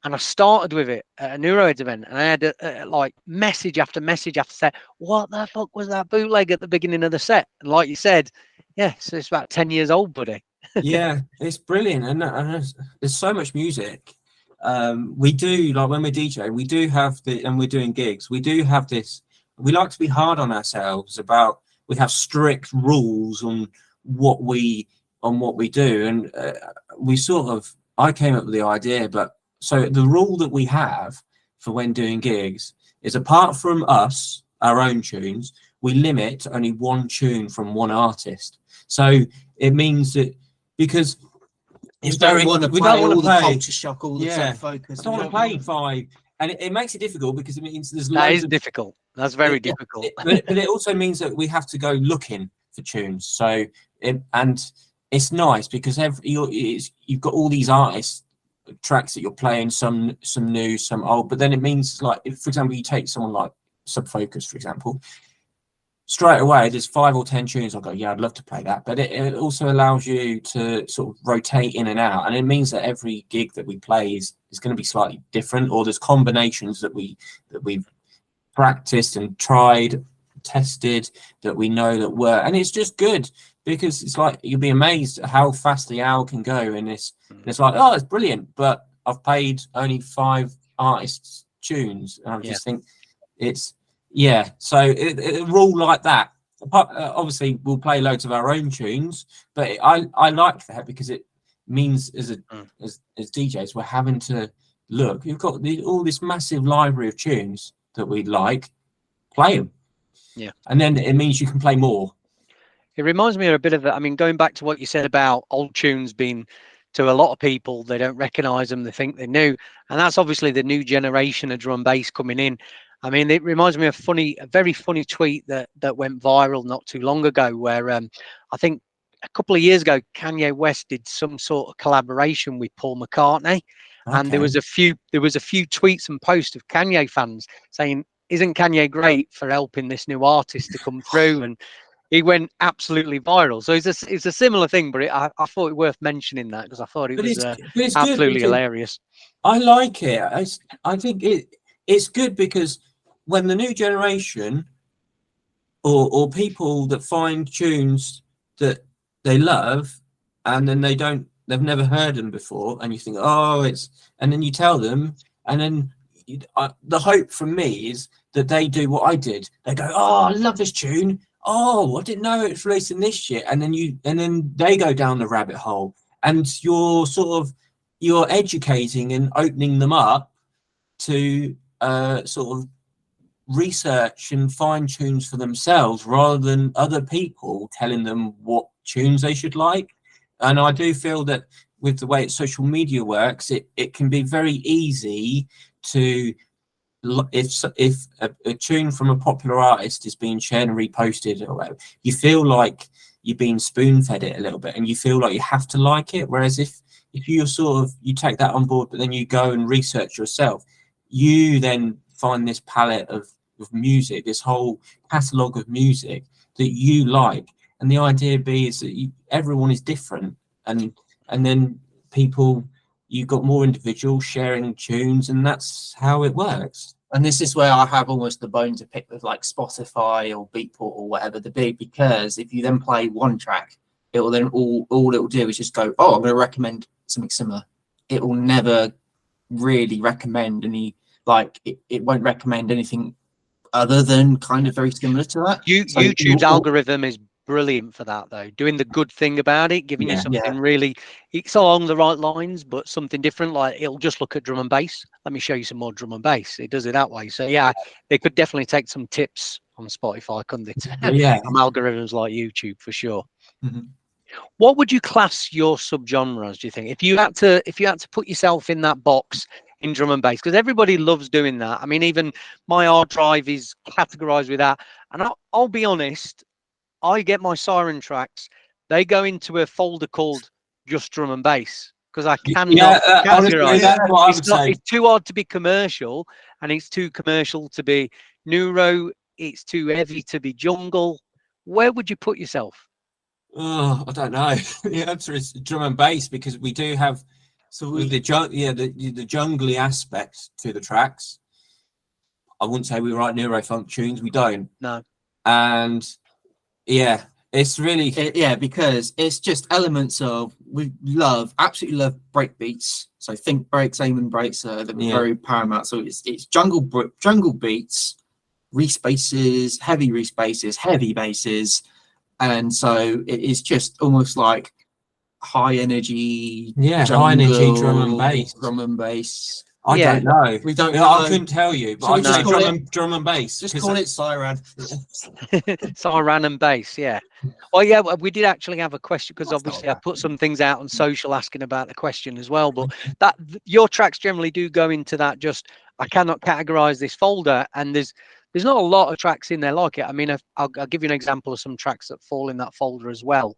And I started with it at a Neuroheads event, and I had like message after message after set. What the fuck was that bootleg at the beginning of the set? And like you said, so it's about 10 years old, buddy. Yeah, it's brilliant, and there's so much music. We do, like when we're DJing, we do have and we're doing gigs, we do have this. We like to be hard on ourselves about. We have strict rules on what we do, and we sort of. I came up with the idea, but. So the rule that we have for when doing gigs is, apart from us, our own tunes, we limit only one tune from one artist. So it means that because we don't want to play all the culture shock, all the focus. I don't want to play 5, and it makes it difficult because it means there's that is difficult. That's very difficult. But it also means that we have to go looking for tunes. So and it's nice because you've got all these artists. Tracks that you're playing, some new, some old, but then it means, like, if, for example, you take someone like Subfocus, for example, straight away there's 5 or 10 tunes I'll go, yeah, I'd love to play that, but it also allows you to sort of rotate in and out, and it means that every gig that we play is going to be slightly different, or there's combinations that we've practiced and tried, tested, that we know that work, and it's just good. Because it's like, you'll be amazed at how fast the hour can go, and it's like, oh, it's brilliant, but I've played only 5 artists' tunes, and I just think it's So a rule like that. Obviously, we'll play loads of our own tunes, but I like that because it means as DJs we're having to look. You've got all this massive library of tunes that we like, play them, and then it means you can play more. It reminds me of a bit of I mean, going back to what you said about old tunes being, to a lot of people, they don't recognize them, they think they're new. And that's obviously the new generation of drum bass coming in. I mean, it reminds me of a very funny tweet that went viral not too long ago, where I think a couple of years ago, Kanye West did some sort of collaboration with Paul McCartney. Okay. And there was a few tweets and posts of Kanye fans saying, isn't Kanye great for helping this new artist to come through? And he went absolutely viral. So it's a similar thing, but I thought it worth mentioning that because I thought it was absolutely hilarious. I like it. I think it's good because when the new generation or people that find tunes that they love and then they've never heard them before, and you think, and then you tell them, and then the hope from me is that they do what I did. They go, oh, I love this tune. Oh, I didn't know it was releasing this year, and then they go down the rabbit hole, and you're educating and opening them up to sort of research and find tunes for themselves rather than other people telling them what tunes they should like. And I do feel that with the way social media works, it can be very easy to. If a tune from a popular artist is being shared and reposted or whatever, you feel like you're being spoon-fed it a little bit, and you feel like you have to like it. Whereas if you you take that on board, but then you go and research yourself, you then find this palette of music, this whole catalogue of music that you like. And the idea is that everyone is different, and then people. You've got more individuals sharing tunes, and that's how it works. And this is where I have almost the bone to pick with like Spotify or Beatport or whatever the big, because if you then play one track, it will then all it will do is just go, oh, I'm going to recommend something similar. It will never really recommend any, like it won't recommend anything other than kind of very similar to that. YouTube's algorithm is brilliant for that, though, doing the good thing about it, giving you something really, it's along the right lines, but something different. Like it'll just look at drum and bass, let me show you some more drum and bass. It does it that way. So yeah, they could definitely take some tips on Spotify, couldn't they? From algorithms like YouTube, for sure. What would you class your subgenres, do you think, if you had to put yourself in that box in drum and bass, because everybody loves doing that. I mean, even my hard drive is categorized with that. And I'll be honest, I get my Syran tracks, they go into a folder called just drum and bass, because I cannot categorize. That's what I would say. It's too hard to be commercial, and it's too commercial to be neuro. It's too heavy to be jungle. Where would you put yourself? Oh, I don't know. The answer is drum and bass, because we do have the jungly aspect to the tracks. I wouldn't say we write neurofunk tunes. We don't. No. And yeah, it's really because it's just elements of absolutely love break beats. So think breaks, aim breaks are very paramount. So it's jungle beats, respaces, heavy respaces, heavy basses, and so it is just almost like high energy, high energy drum and bass. I don't know. We don't. I couldn't tell you, but so I'd say drum and bass. Just call it Syran. Syran and bass, yeah. Well, yeah, we did actually have a question, because obviously I put some things out on social asking about the question as well. But your tracks generally do go into that. Just I cannot categorize this folder, and there's not a lot of tracks in there like it. I mean, I'll give you an example of some tracks that fall in that folder as well.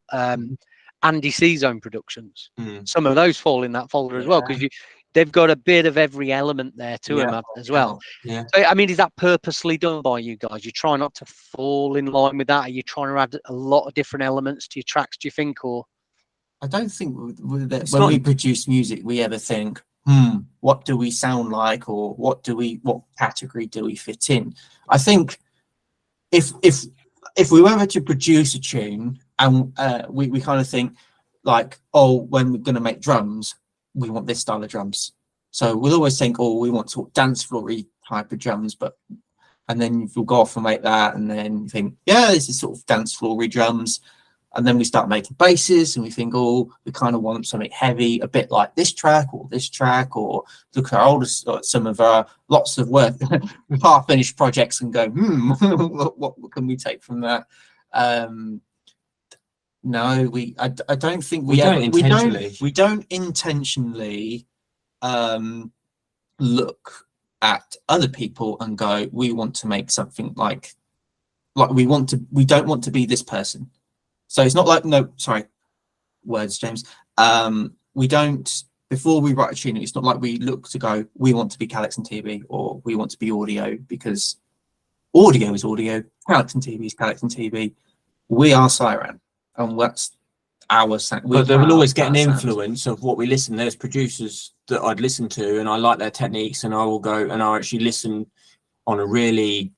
Andy C Zone Productions. Some of those fall in that folder as well, because they've got a bit of every element there to them as well. Yeah. So, I mean, is that purposely done by you guys? You try not to fall in line with that? Are you trying to add a lot of different elements to your tracks, do you think? Or I don't think when we produce music, we ever think, what do we sound like, or what category do we fit in? I think if we were ever to produce a tune, and we kind of think like, when we're going to make drums, we want this style of drums. So we'll always think, we want sort of dance floor-y type of drums, and then we'll go off and make that, and then you think, this is sort of dance floor-y drums. And then we start making basses, and we think, we kind of want something heavy, a bit like this track, or look at our oldest, some of our lots of work, half-finished projects, and go, what can we take from that? No, I don't think we don't intentionally look at other people and go, we want to make something like we don't want to be this person. So it's not like, James. We don't, before we write a tune, it's not like we look to go, we want to be Calix and TV, or we want to be audio, because audio is audio, Calix and TV is Calix and TV. We are Syran, and that's our sound. But they will always get an influence of what we listen. There's producers that I'd listen to, and I like their techniques, and I will go and I actually listen on a really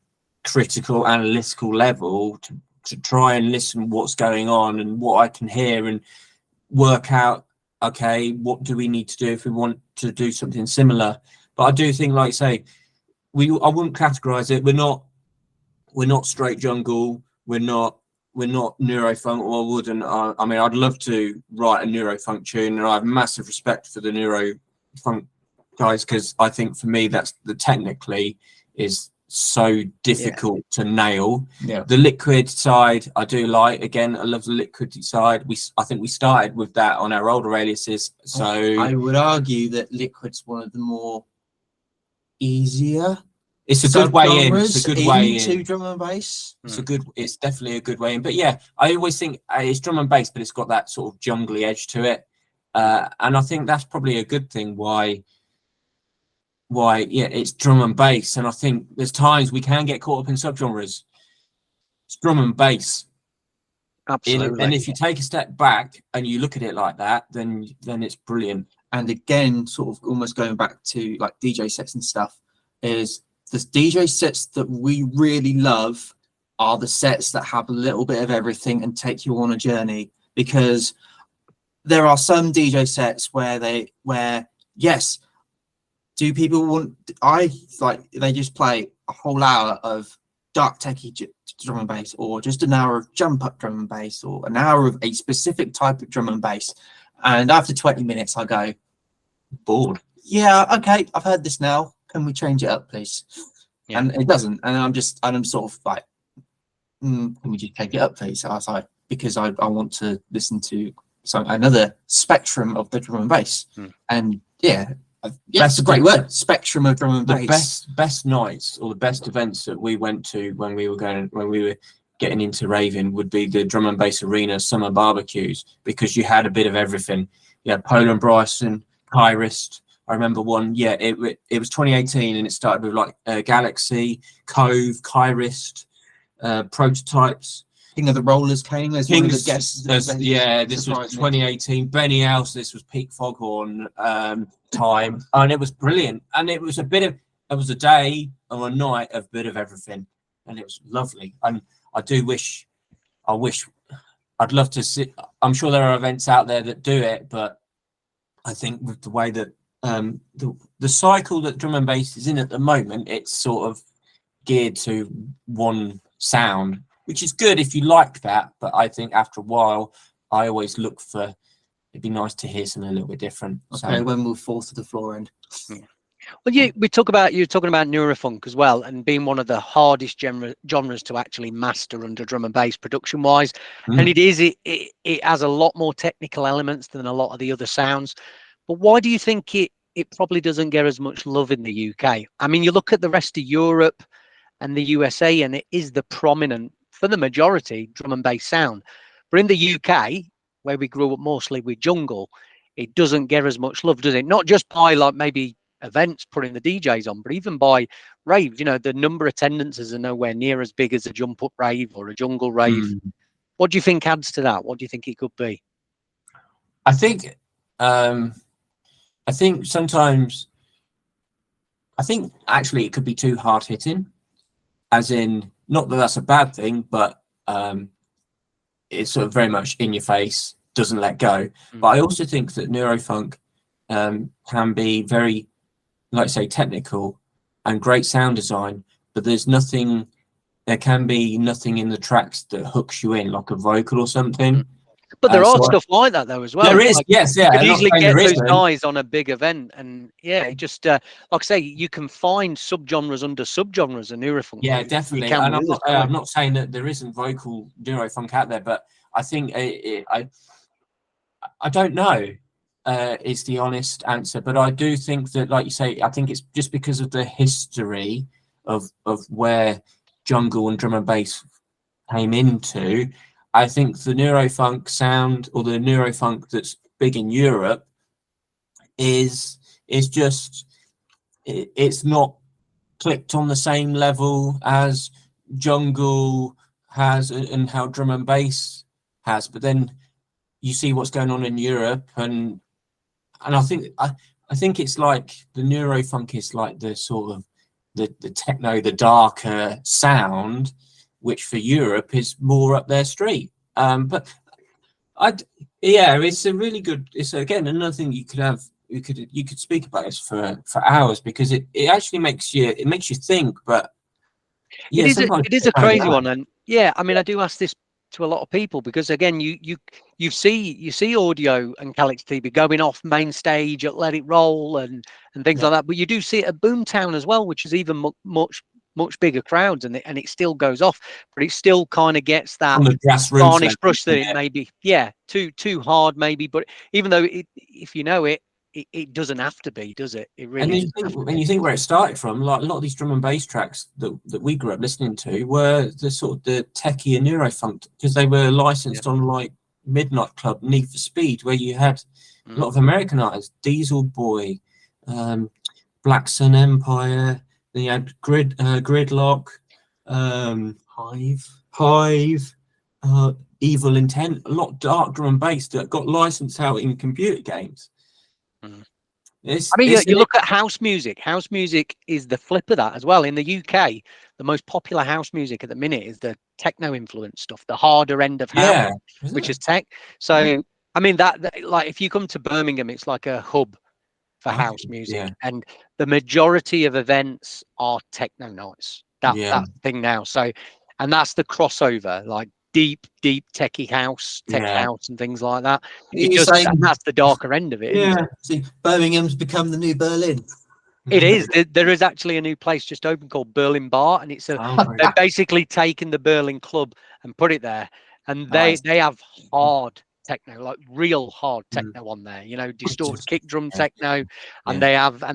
critical, analytical level to try and listen what's going on and what I can hear, and work out, okay, what do we need to do if we want to do something similar. But I do think, like you say, I wouldn't categorize it. We're not straight jungle. We're not neurofunk, or I wouldn't. I mean, I'd love to write a neurofunk tune, and I have massive respect for the neurofunk guys, because I think for me technically is so difficult to nail. The liquid side I do like. Again, I love the liquid side. I think we started with that on our older aliases. So I would argue that liquid's one of the more easier. It's a good way in. It's a good way into drum and bass. It's definitely a good way in. But yeah, I always think it's drum and bass, but it's got that sort of jungly edge to it. And I think that's probably a good thing why it's drum and bass. And I think there's times we can get caught up in subgenres. It's drum and bass. Absolutely. And if you take a step back and you look at it like that, then it's brilliant. And again, sort of almost going back to like DJ sets and stuff, is the DJ sets that we really love are the sets that have a little bit of everything and take you on a journey. Because there are some DJ sets where yes, do people want? They just play a whole hour of dark techie drum and bass, or just an hour of jump up drum and bass, or an hour of a specific type of drum and bass. And after 20 minutes, I go, bored. Yeah, okay, I've heard this now. Can we change it up, please? Yeah. And it doesn't. And I'm sort of like, can we just take it up, please? I was like, because I want to listen to another spectrum of the drum and bass. And yeah, That's a great word. Spectrum of drum and The bass. best nights or the best events that we went to when we were getting into raving would be the Drum and Bass Arena summer barbecues, because you had a bit of everything. Yeah, Poland Bryson, Kyrist. I remember one. Yeah, it was 2018, and it started with like Galaxy, Cove, Kyrist, Prototypes. King of the Rollers came as one of the guests. Yeah, this was 2018. Benny House. This was peak foghorn time, and it was brilliant. And it was a day or a night of a bit of everything, and it was lovely. And I wish I'd love to see. I'm sure there are events out there that do it, but I think with the way that the cycle that drum and bass is in at the moment, it's sort of geared to one sound, which is good if you like that. But I think after a while, I always look for, it'd be nice to hear something a little bit different. Okay, So, when we'll fall to the floor end. Well, you're talking about Neurofunk as well, and being one of the hardest genres to actually master under drum and bass production wise. And it has a lot more technical elements than a lot of the other sounds. But why do you think it probably doesn't get as much love in the UK? I mean, you look at the rest of Europe and the USA, and it is the prominent, for the majority, drum and bass sound. But in the UK, where we grew up mostly with jungle, it doesn't get as much love, does it? Not just by like maybe events putting the DJs on, but even by raves. You know, the number of attendances are nowhere near as big as a jump up rave or a jungle rave. What do you think adds to that? What do you think it could be? I think sometimes, I think actually it could be too hard hitting, as in, not that that's a bad thing, but it's sort of very much in your face, doesn't let go. But I also think that Neurofunk can be very, like I say, technical and great sound design, but there can be nothing in the tracks that hooks you in, like a vocal or something. But there are stuff like that though as well. There is, like, yes, yeah. You could easily get those guys on a big event, and yeah, just like I say, you can find subgenres under subgenres of Neurofunk. Yeah, definitely. And I'm not saying that there isn't vocal Neurofunk out there, but I think I don't know. Is the honest answer, but I do think that, like you say, I think it's just because of the history of where jungle and drum and bass came into. I think the Neurofunk sound, or the Neurofunk that's big in Europe, is just it's not clicked on the same level as jungle has and how drum and bass has. But then you see what's going on in Europe, and I think it's like the Neurofunk is like the sort of the techno, the darker sound, which for Europe is more up their street. But it's a really good. It's again another thing you could have. You could speak about this for hours, because it actually makes you think. But yeah, it is a crazy one, and yeah, I mean, I do ask this to a lot of people, because again, you see audio and Calyx TV going off main stage at Let It Roll and things like that, but you do see it at Boomtown as well, which is even much bigger crowds, and it still goes off, but it still kind of gets that varnish brush that it may be too hard maybe. But even though if you know it doesn't have to be, does it? It really. And you think where it started from, like a lot of these drum and bass tracks that we grew up listening to were the sort of the techie and Neurofunk, because they were licensed on like Midnight Club, Need for Speed, where you had a lot of American artists, Diesel Boy, Black Sun Empire. Then you had Gridlock, Hive, Evil Intent, a lot of dark drum and bass that got licensed out in computer games. You look at house music. House music is the flip of that as well. In the UK, the most popular house music at the minute is the techno influence stuff, the harder end of house, which is tech. So I mean that like if you come to Birmingham, it's like a hub for house music, and the majority of events are techno nights. That thing now. So, and that's the crossover, like deep techie house, tech house, and things like that. That's the darker end of it. Yeah. See, Birmingham's become the new Berlin. It is. There is actually a new place just opened called Berlin Bar, and they've basically taken the Berlin Club and put it there, and they have hard techno, like real hard techno on there, you know, distorted kick drum Yeah. techno, and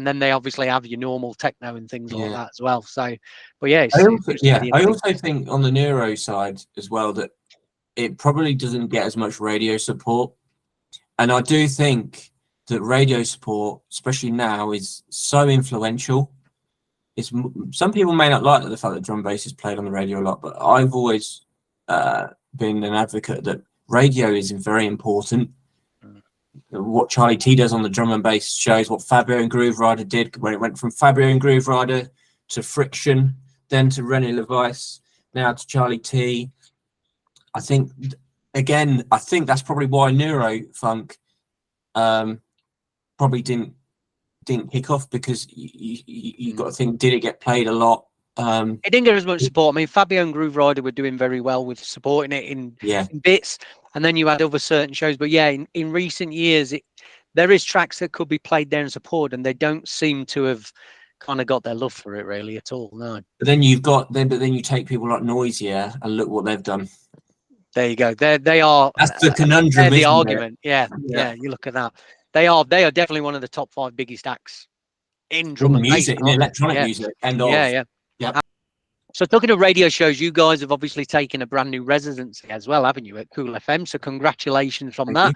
then they obviously have your normal techno and things like that as well. So, but yeah, I also think on the Neuro side as well that it probably doesn't get as much radio support, and I do think that radio support, especially now, is so influential. Some people may not like the fact that drum bass is played on the radio a lot, but I've always been an advocate that radio is very important. What Charlie T does on the drum and bass shows what Fabio and Groove Rider did when it went from Fabio and Groove Rider to Friction, then to René Levice, now to Charlie T. I think that's probably why Neurofunk probably didn't kick off, because you got to think, did it get played a lot? It didn't get as much support. I mean, Fabio and Groove Rider were doing very well with supporting it in bits, and then you had other certain shows. But yeah, in recent years, there is tracks that could be played there and support, and they don't seem to have kind of got their love for it really at all. No. But then you take people like Noisier and look what they've done. There you go. They are. That's the conundrum. The argument. Yeah. You look at that. They are definitely one of the top 5 biggest acts in drum and music, bass, in electronic music. Yeah. So talking of radio shows, you guys have obviously taken a brand new residency as well, haven't you, at Kool FM? So congratulations on that.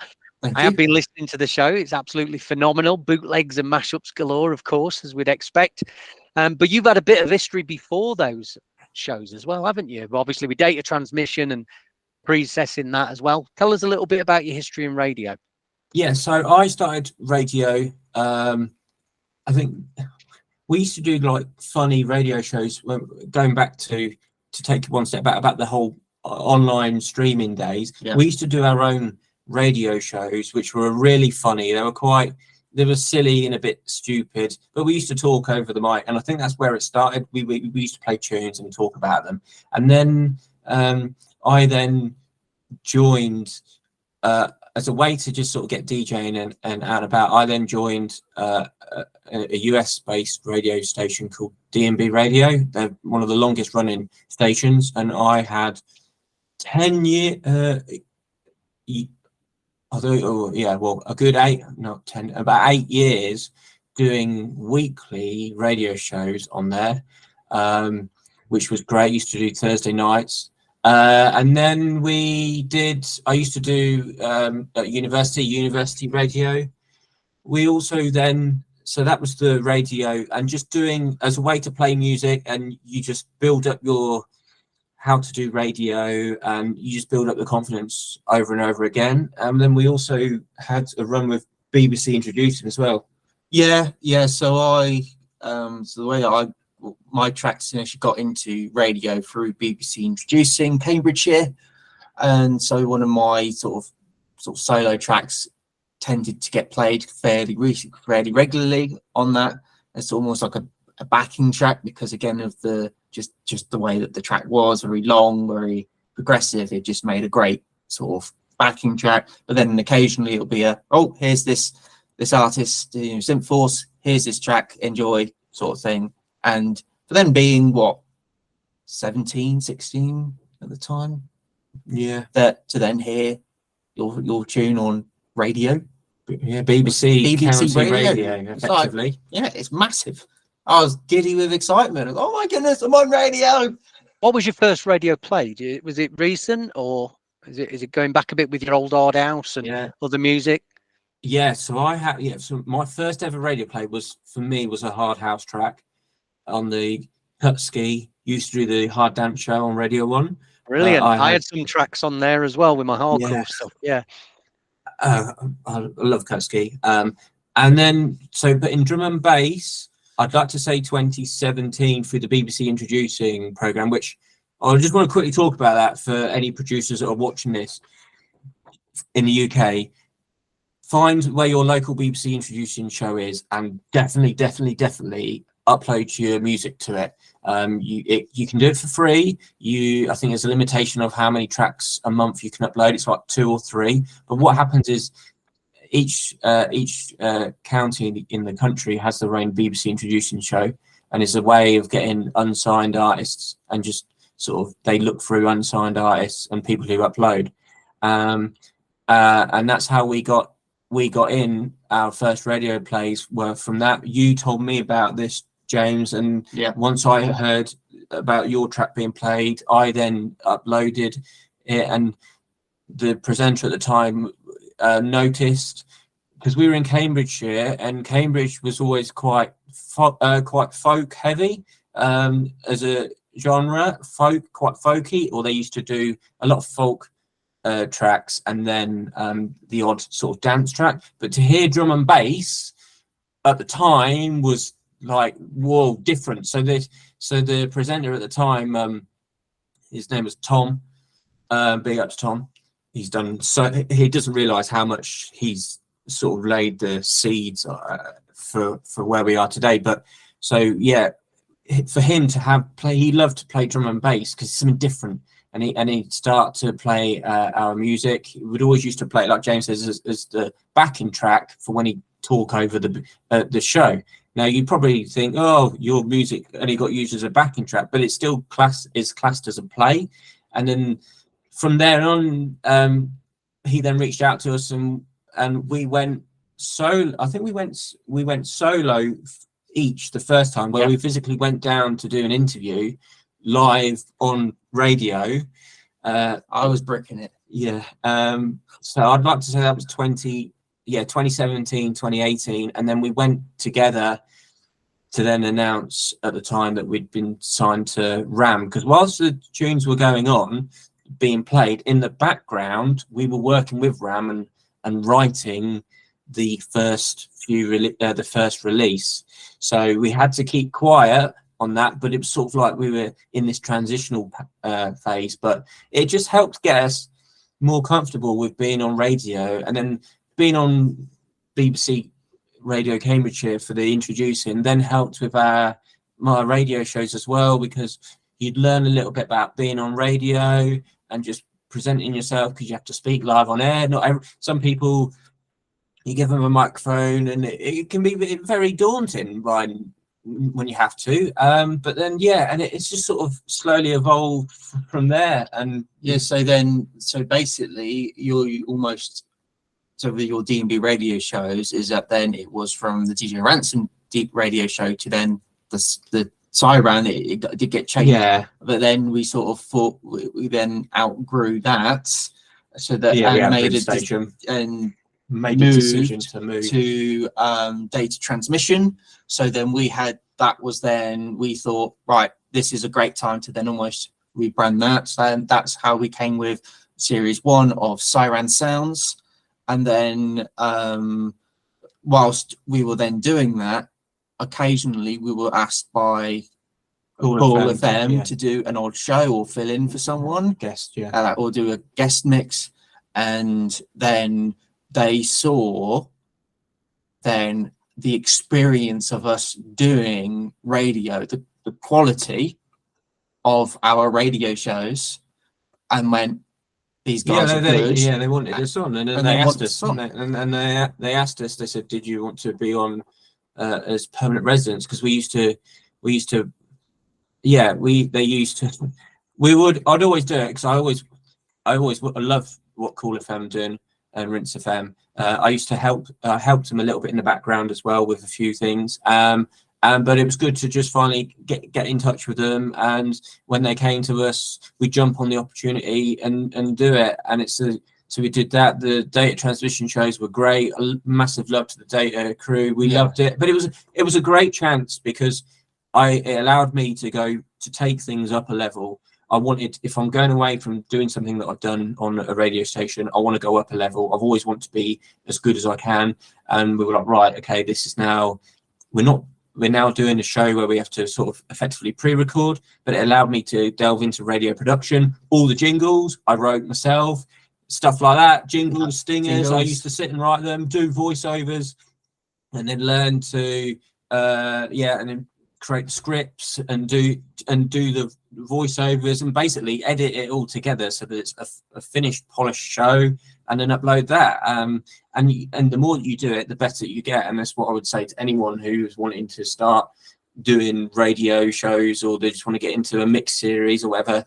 I have been listening to the show. It's absolutely phenomenal. Bootlegs and mashups galore, of course, as we'd expect. But you've had a bit of history before those shows as well, haven't you? Obviously with data transmission and processing that as well. Tell us a little bit about your history in radio. Yeah, so I started radio. I think we used to do like funny radio shows, going back to take one step back about the whole online streaming days. Yeah. We used to do our own radio shows, which were really funny. They were silly and a bit stupid, but we used to talk over the mic, and I think that's where it started. We used to play tunes and talk about them, and then I then joined as a way to just sort of get DJing and out about. I then joined a US-based radio station called DNB Radio. They're one of the longest running stations, and I had 10 years. About 8 years doing weekly radio shows on there, which was great. Used to do Thursday nights. And then I used to do at university radio. We also then, so that was the radio, and just doing as a way to play music, and you just build up your how to do radio, and you just build up the confidence over and over again. And then we also had a run with BBC Introducing as well. Yeah. So the way my tracks actually got into radio through BBC Introducing Cambridgeshire, and so one of my sort of solo tracks tended to get played fairly regularly on that. It's almost like a backing track, because again of the just the way that the track was very long, very progressive. It just made a great sort of backing track. But then occasionally it'll be here's this artist, Synthforce, here's this track, enjoy, sort of thing. And for them being 17, 16 at the time, that to then hear your tune on radio, BBC radio effectively. It's massive. I was giddy with excitement. Oh my goodness, I'm on radio. What was your first radio played? Was it recent, or is it going back a bit with your old Hard House and other music? Yeah, so I had so my first ever radio play was a Hard House track on the Kutski. Used to do the Hard Dance show on Radio 1. Brilliant. I had some tracks on there as well with my hardcore stuff. Yeah. I love Kutski. And then but in drum and bass, I'd like to say 2017 through the BBC Introducing program, which I just want to quickly talk about that for any producers that are watching this in the UK. Find where your local BBC Introducing show is, and definitely upload your music to it. You can do it for free. I think there's a limitation of how many tracks a month you can upload. It's like 2 or 3. But what happens is each county in the country has their own BBC Introducing show, and it's a way of getting unsigned artists, and just sort of they look through unsigned artists and people who upload. And and that's how we got in. Our first radio plays were from that. You told me about this, James, and once I heard about your track being played, I then uploaded it, and the presenter at the time noticed, because we were in Cambridgeshire, and Cambridge was always quite folk heavy as a genre, quite folky, or they used to do a lot of folk tracks and then the odd sort of dance track. But to hear drum and bass at the time was like, whoa, different. So the presenter at the time, his name was Tom. Big up to Tom. He doesn't realize how much he's sort of laid the seeds for where we are today. But so yeah, for him to he loved to play drum and bass because it's something different, and he'd start to play our music. He would always used to play, like James says, as the backing track for when he'd talk over the show. Now you probably think, oh, your music only got used as a backing track, but it's still classed as a play. And then from there on, he then reached out to us, and we went solo. I think we went solo each the first time, where we physically went down to do an interview live on radio. I was bricking it. Yeah. So I'd like to say that was 2017, 2018, and then we went together to then announce at the time that we'd been signed to RAM, because whilst the tunes were going on, being played in the background, we were working with RAM and writing the first release. So we had to keep quiet on that, but it was sort of like we were in this transitional phase. But it just helped get us more comfortable with being on radio, and then being on BBC Radio Cambridgeshire for the introducing then helped with my radio shows as well, because you'd learn a little bit about being on radio and just presenting yourself, because you have to speak live on air. Some people, you give them a microphone and it can be very daunting when you have to. But then, and it's just sort of slowly evolved from there. And so basically you're almost, so with your DNB radio shows, is that then it was from the DJ Ransom deep radio show to then the Syran, it did get changed. Yeah. But then we sort of thought we then outgrew that, so that made a decision to move to data transmission. So then we thought, right, this is a great time to then almost rebrand that. So that's how we came with series 1 of Syran Sounds. And then whilst we were then doing that, occasionally we were asked by Kool FM to do an odd show or fill in for someone, or do a guest mix. And then they saw then the experience of us doing radio, the quality of our radio shows, and went, these guys are good. They wanted us on, and then they asked us, and they asked us. They said, "Did you want to be on as permanent residents?" Because I'd always do it, because I always love what Kool FM doing and Rinse FM. I used to helped them a little bit in the background as well with a few things. But it was good to just finally get in touch with them, and when they came to us, we jump on the opportunity and do it. And so we did that. The data transmission shows were great. A massive love to the data crew. We loved it. But it was a great chance, because it allowed me to take things up a level. I wanted, if I'm going away from doing something that I've done on a radio station, I want to go up a level. I've always wanted to be as good as I can. And we were like, right, okay, this is now, we're now doing a show where we have to sort of effectively pre-record, but it allowed me to delve into radio production. All the jingles I wrote myself, stuff like that, jingles, stingers. I used to sit and write them, do voiceovers, and then learn to, and then create the scripts and do the voiceovers, and basically edit it all together so that it's a finished, polished show, and then upload that. And the more that you do it, the better you get. And that's what I would say to anyone who's wanting to start doing radio shows, or they just want to get into a mix series or whatever.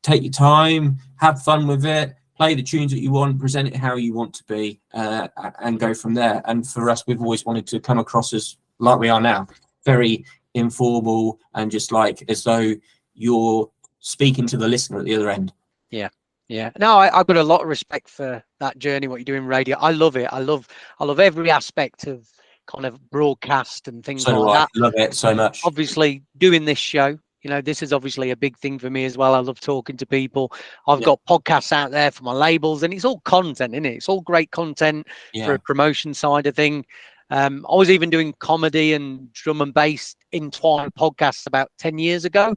Take your time, have fun with it, play the tunes that you want, present it how you want to be, and go from there. And for us, we've always wanted to come across as like we are now, very informal and just like as though you're speaking to the listener at the other end. Yeah. No, I've got a lot of respect for that journey, what you do in radio. I love it. I love every aspect of kind of broadcast and things So like that. I love it so much. Obviously, doing this show, this is obviously a big thing for me as well. I love talking to people. I've got podcasts out there for my labels, and it's all content, isn't it? It's all great content for a promotion side of thing. I was even doing comedy and drum and bass entwined podcasts about 10 years ago,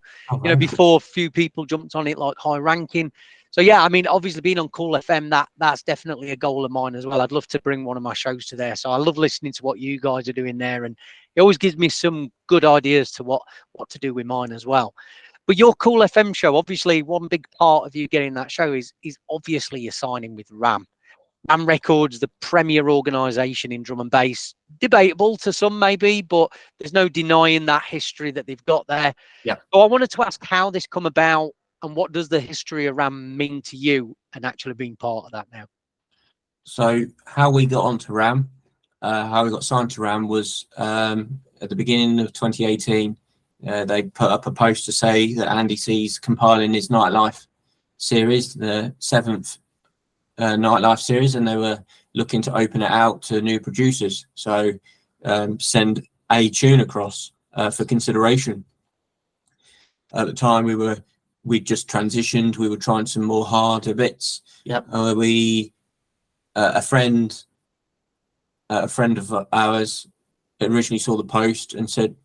before a few people jumped on it like High Ranking. So yeah, I mean, obviously being on Kool FM, that's definitely a goal of mine as well. I'd love to bring one of my shows to there. So I love listening to what you guys are doing there, and it always gives me some good ideas to what to do with mine as well. But your Kool FM show, obviously one big part of you getting that show is obviously you're signing with RAM Records, the premier organization in drum and bass. Debatable to some maybe, but there's no denying that history that they've got there. Yeah. So I wanted to ask how this come about, and what does the history of RAM mean to you, and actually being part of that now? So how we got onto RAM, how we got signed to RAM was at the beginning of 2018. They put up a post to say that Andy C's compiling his Nightlife series, the 7th Nightlife series, and they were looking to open it out to new producers. So send a tune across for consideration. At the time, we just transitioned. We were trying some more harder bits. Yep. A friend of ours originally saw the post and said,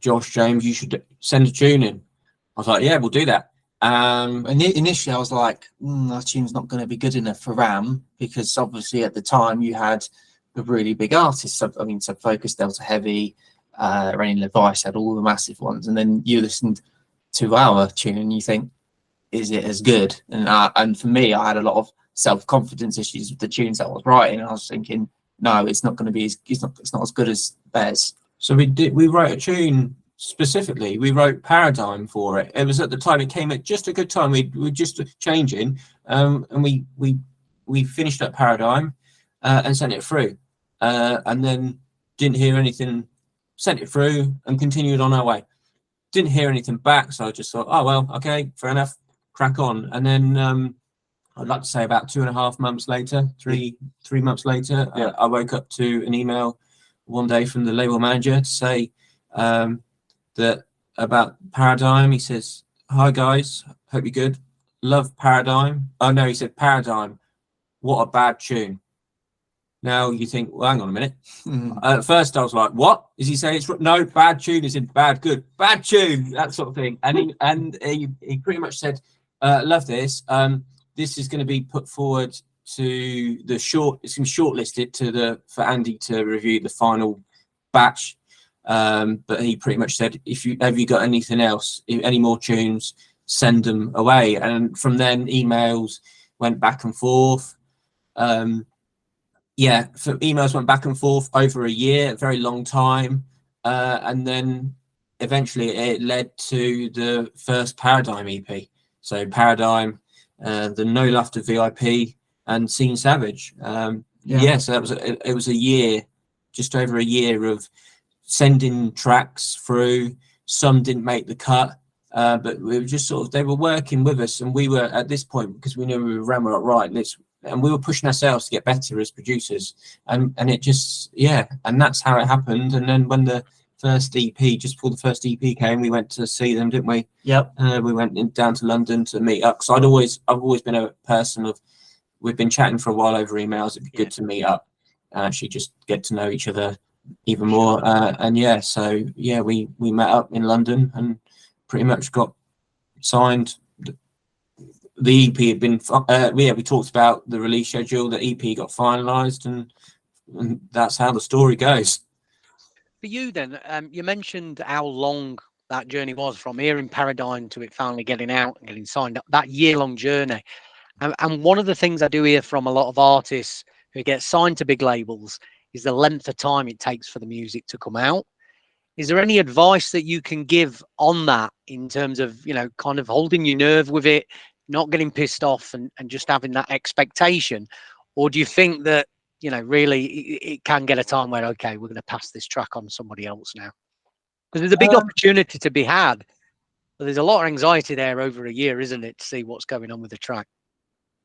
"Josh, James, you should send a tune in." I was like, "Yeah, we'll do that." And initially, I was like, "That tune's not going to be good enough for RAM," because obviously at the time you had the really big artists. So Focus, Delta Heavy, Rain Levice had all the massive ones, and then you listened to our tune and you think, is it as good? And for me, I had a lot of self-confidence issues with the tunes that I was writing. I was thinking, no, it's not going to be it's not as good as theirs. So we wrote a tune specifically. We wrote Paradigm for it. It was at the time, it came at just a good time. We were just changing, and we finished up Paradigm and sent it through, and then didn't hear anything. Sent it through and continued on our way. Didn't hear anything back, so I just thought, oh well, okay, fair enough, crack on. And then I'd like to say about 2.5 months later, three months later, I woke up to an email one day from the label manager to say that about Paradigm. He says, "Hi guys, hope you're good. Love Paradigm." Oh no, he said, "Paradigm, what a bad tune." Now you think, well, hang on a minute. At first I was like, what is he saying? No, bad tune is in bad, good, bad tune, that sort of thing. And he pretty much said, love this. This is going to be put forward to the it's going to be shortlisted for Andy to review the final batch. But he pretty much said, have you got anything else, any more tunes, send them away. And from then emails went back and forth. Emails went back and forth over a year, a very long time. And then eventually it led to the first Paradigm EP. So Paradigm, the No Laughter VIP, and Scene Savage. So it was a year, just over a year of sending tracks through. Some didn't make the cut, but we were just they were working with us, and we were at this point, because we knew we were ran right, and we were pushing ourselves to get better as producers, and it just and that's how it happened. And then when the first EP, just before the first EP came, we went to see them, didn't we? Yep. We went down to London to meet up, because I've always been a person of, we've been chatting for a while over emails, it'd be good to meet up and actually just get to know each other even more. We met up in London and pretty much got signed. The EP had been, we talked about the release schedule. The EP got finalised, and that's how the story goes. For you then, you mentioned how long that journey was from hearing Paradigm to it finally getting out and getting signed up, that year-long journey. And one of the things I do hear from a lot of artists who get signed to big labels is the length of time it takes for the music to come out. Is there any advice that you can give on that in terms of, kind of holding your nerve with it, not getting pissed off and just having that expectation? Or do you think that, you know, really it can get a time where, okay, we're going to pass this track on to somebody else now? Because there's a big opportunity to be had, but there's a lot of anxiety there over a year, isn't it, to see what's going on with the track?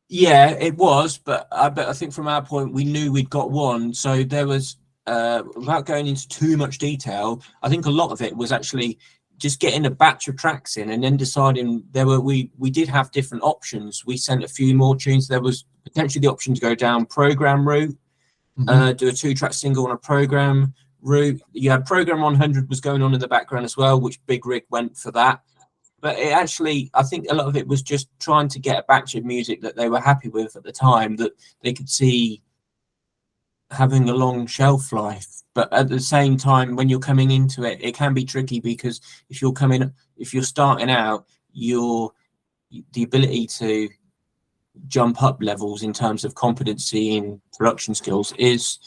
Yeah, it was, but I think from our point, we knew we'd got one. So there was, without going into too much detail, I think a lot of it was actually just getting a batch of tracks in and then deciding we did have different options. We sent a few more tunes. There was potentially the option to go down program route, do a 2-track single on a program route. You had program 100 was going on in the background as well, which Big Rig went for that. But it actually, I think a lot of it was just trying to get a batch of music that they were happy with at the time, that they could see having a long shelf life. But at the same time, when you're coming into it, it can be tricky, because if you're starting out, the ability to jump up levels in terms of competency in production skills is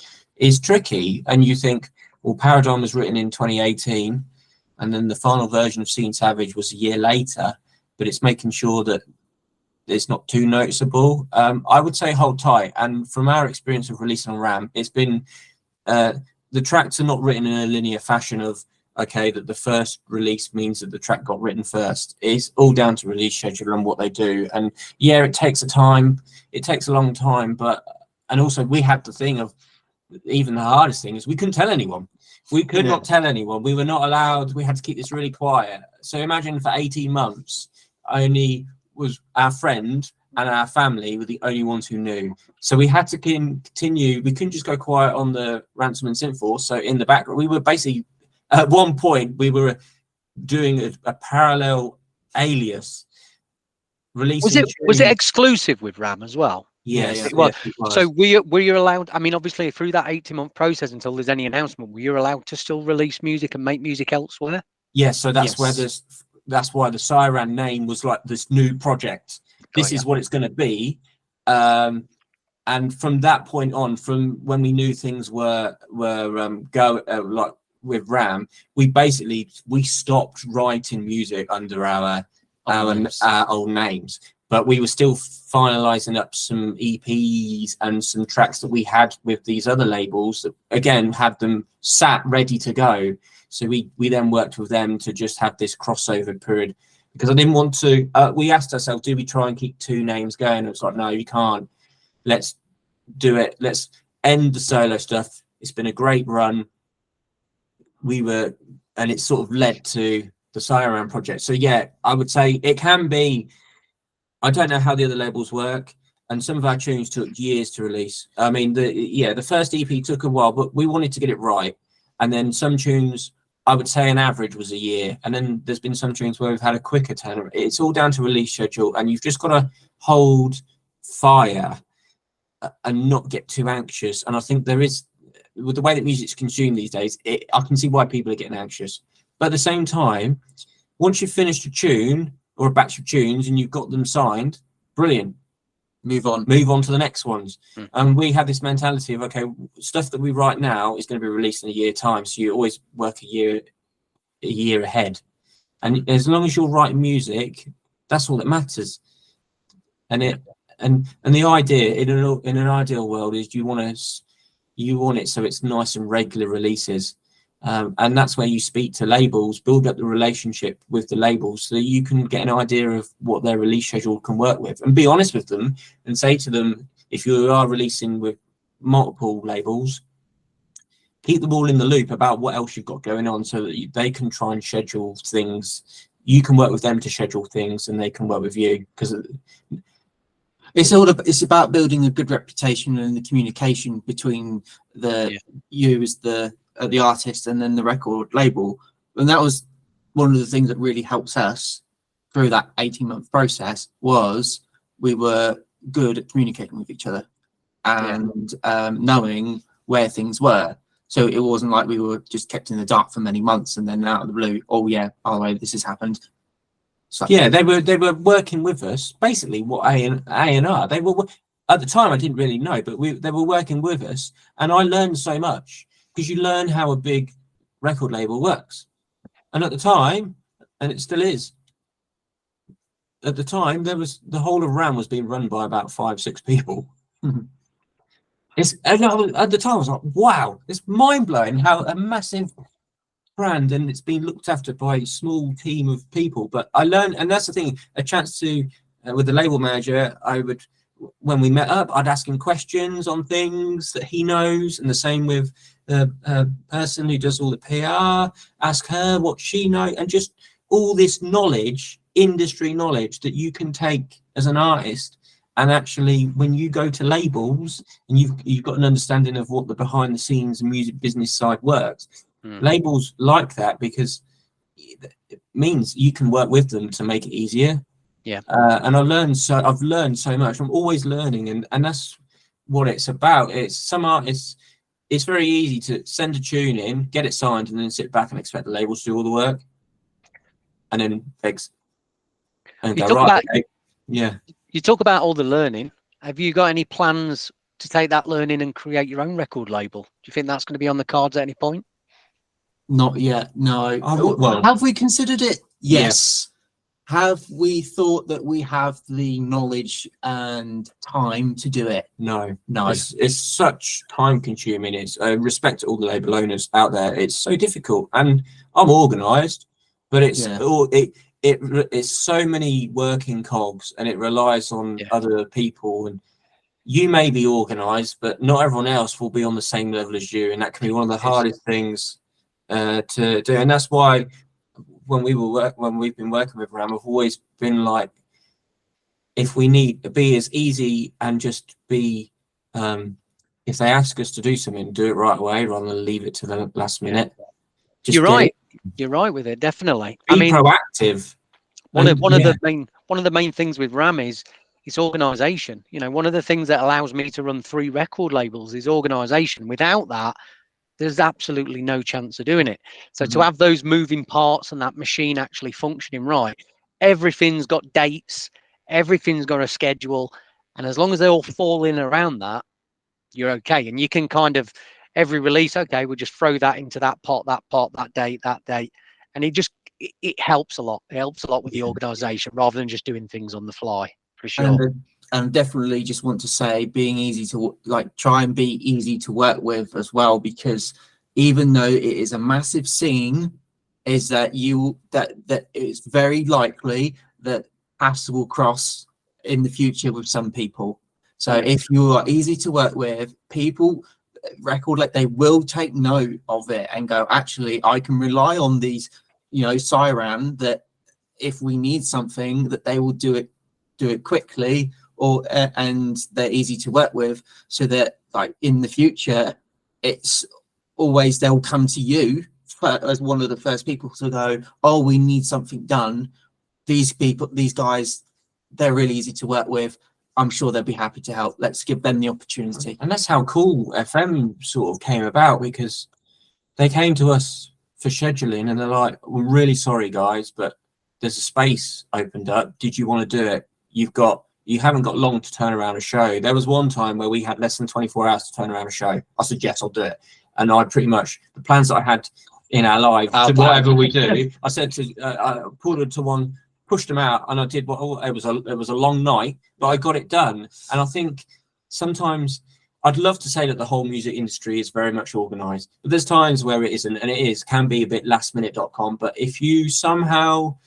tricky. And you think, well, Baddadan was written in 2018, and then the final version of Seen Savage was a year later, but it's making sure that it's not too noticeable. I would say hold tight. And from our experience of releasing on RAM, it's been the tracks are not written in a linear fashion of, okay, that the first release means that the track got written first. It's all down to release schedule and what they do. And yeah, it takes a long time, and also we had the thing of, even the hardest thing is we couldn't tell anyone. We could not tell anyone. We were not allowed. We had to keep this really quiet. So imagine for 18 months, only was our friend and our family were the only ones who knew. So we had to continue. We couldn't just go quiet on the Ransom Synthforce. So in the background, we were basically, at one point, we were doing a parallel alias releasing. Was it exclusive with RAM as well? Yes, it was. So were you allowed, I mean, obviously through that 18-month process until there's any announcement, were you allowed to still release music and make music elsewhere? Yes, so that's why the Syran name was like this new project. This is what it's going to be. And from that point on, from when we knew things were like with RAM, we stopped writing music under our old names. But we were still finalizing up some EPs and some tracks that we had with these other labels that, again, had them sat ready to go. So we then worked with them to just have this crossover period, because I didn't want to. We asked ourselves, do we try and keep two names going? And it's like, no, you can't. Let's do it. Let's end the solo stuff. It's been a great run. And it sort of led to the Syran project. So yeah, I would say it can be. I don't know how the other labels work, and some of our tunes took years to release. I mean, the first EP took a while, but we wanted to get it right. And then some tunes, I would say an average was a year. And then there's been some tunes where we've had a quicker turnaround. It's all down to release schedule, and you've just got to hold fire and not get too anxious. And I think there is, with the way that music's consumed these days, I can see why people are getting anxious. But at the same time, once you've finished a tune or a batch of tunes and you've got them signed, brilliant. Move on to the next ones. And we have this mentality of, okay, stuff that we write now is going to be released in a year time. So you always work a year ahead. And as long as you're writing music, that's all that matters. And the idea in an ideal world is you want it so it's nice and regular releases. And that's where you speak to labels, build up the relationship with the labels so that you can get an idea of what their release schedule can work with, and be honest with them and say to them, if you are releasing with multiple labels, keep them all in the loop about what else you've got going on, so that they can try and schedule things. You can work with them to schedule things, and they can work with you, because it's about building a good reputation and the communication between you as the artist and then the record label. And that was one of the things that really helps us through that 18-month process, was we were good at communicating with each other and knowing where things were. So it wasn't like we were just kept in the dark for many months and then out of the blue, oh yeah, by the way, this has happened. So, yeah, they were working with us, basically what A&R. They were, at the time I didn't really know, but they were working with us, and I learned so much, because you learn how a big record label works. And at the time, and it still is, at the time, there was the whole of RAM was being run by about 5-6 people. At the time, I was like, wow, it's mind blowing how a massive brand, and it's been looked after by a small team of people. But I learned, and that's the thing, a chance to with the label manager, when we met up, I'd ask him questions on things that he knows, and the same with the person who does all the PR, ask her what she knows, and just all this knowledge, industry knowledge that you can take as an artist. And actually, when you go to labels and you've got an understanding of what the behind the scenes and music business side works, labels like that, because it means you can work with them to make it easier. Yeah. And I've learned so much. I'm always learning, and that's what it's about. It's some artists, it's very easy to send a tune in, get it signed, and then sit back and expect the labels to do all the work. And then you talk about all the learning. Have you got any plans to take that learning and create your own record label? Do you think that's going to be on the cards at any point? Not yet, no. Well, have we considered it? Yes. Have we thought that we have the knowledge and time to do it? No. It's such time consuming. It's respect to all the label owners out there. It's so difficult, and I'm organised, but it's so many working cogs, and it relies on other people. And you may be organised, but not everyone else will be on the same level as you, and that can be one of the hardest things to do. And that's why when we've been working with RAM, I've always been like, if we need to be as easy and just be, if they ask us to do something, do it right away rather than leave it to the last minute. You're right with it, definitely. Be proactive. One of the main things with RAM is it's organisation. You know, one of the things that allows me to run 3 record labels is organisation. Without that, there's absolutely no chance of doing it. So to have those moving parts and that machine actually functioning right, everything's got dates, everything's got a schedule, and as long as they all fall in around that, you're okay. And you can kind of every release, okay, we'll just throw that into that pot, that date, and it helps a lot. It helps a lot with the organisation rather than just doing things on the fly, for sure. And definitely just want to say, being easy to try and be easy to work with as well, because even though it is a massive scene, is that it's very likely that paths will cross in the future with some people. So if you are easy to work with, people they will take note of it and go, actually, I can rely on these, Syran, that if we need something, that they will do it quickly, or and they're easy to work with, so that in the future, it's always they'll come to you as one of the first people to go, oh, we need something done. These guys, they're really easy to work with. I'm sure they'll be happy to help. Let's give them the opportunity. And that's how Kool FM sort of came about, because they came to us for scheduling and they're like, we're really sorry, guys, but there's a space opened up. Did you want to do it? You haven't got long to turn around a show. There was one time where we had less than 24 hours to turn around a show. I said, yes, I'll do it. And I pretty much, the plans that I had in our life, whatever we do, I said I pulled it to one, pushed them out, and I did it was a long night, but I got it done. And I think sometimes I'd love to say that the whole music industry is very much organized, but there's times where it isn't, and can be a bit lastminute.com. But if you somehow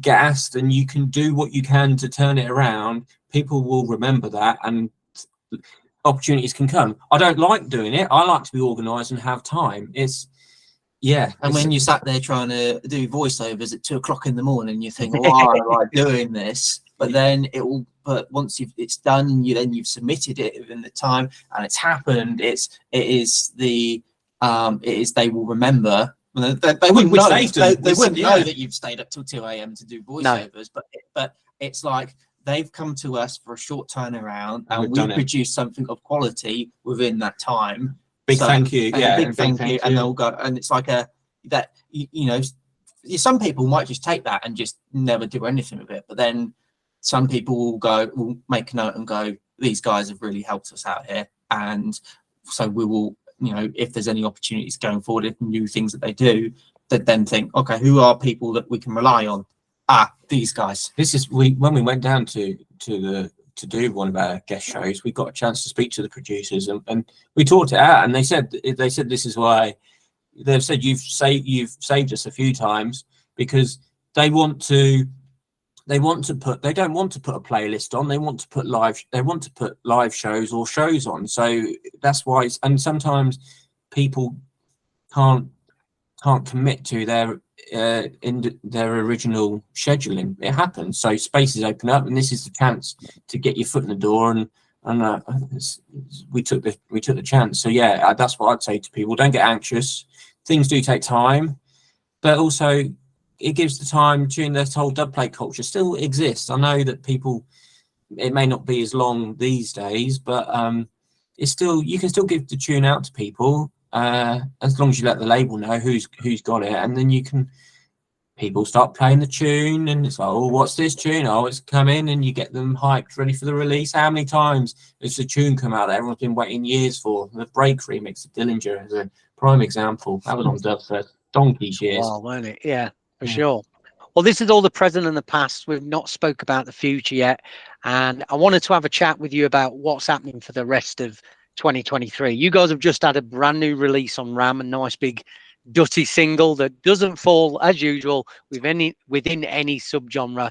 get asked and you can do what you can to turn it around, people will remember that and opportunities can come. I don't like doing it. I like to be organized and have time. And when you sat there trying to do voiceovers at 2 o'clock in the morning, you think, why am I doing this? But then once it's done, and you've submitted it within the time and it's happened, they will remember. They wouldn't know that you've stayed up till 2 a.m. to do voiceovers, but it's like they've come to us for a short turnaround, and we produce something of quality within that time. Thank you. Big thank you. And they'll go, and it's like some people might just take that and just never do anything with it, but then some people will make a note and go, these guys have really helped us out here, and so we will, if there's any opportunities going forward, if new things that they do, that then think, okay, who are people that we can rely on? these guys. This is when we went down to do one of our guest shows, we got a chance to speak to the producers, and we talked it out, and they said this is why they've said you've saved us a few times, because they don't want to put a playlist on, they want to put live shows or shows on. So that's why and sometimes people can't commit to their original scheduling. It happens. So spaces open up, and this is the chance to get your foot in the door, and we took the chance. So yeah, that's what I'd say to people. Don't get anxious. Things do take time, but also it gives the time during this whole dubplate culture still exists. I know that people, it may not be as long these days, but it's still, you can still give the tune out to people, as long as you let the label know who's got it, and then people start playing the tune, and it's like, oh, what's this tune? Oh, it's come in, and you get them hyped, ready for the release. How many times has the tune come out that everyone's been waiting years for? The Break remix of Dillinger is a prime example. That was on dub for donkey's years. Wow, wasn't it? Yeah, for sure. Well, this is all the present and the past. We've not spoke about the future yet, and I wanted to have a chat with you about what's happening for the rest of 2023. You guys have just had a brand new release on Ram, a nice big dutty single that doesn't fall, as usual, within any subgenre.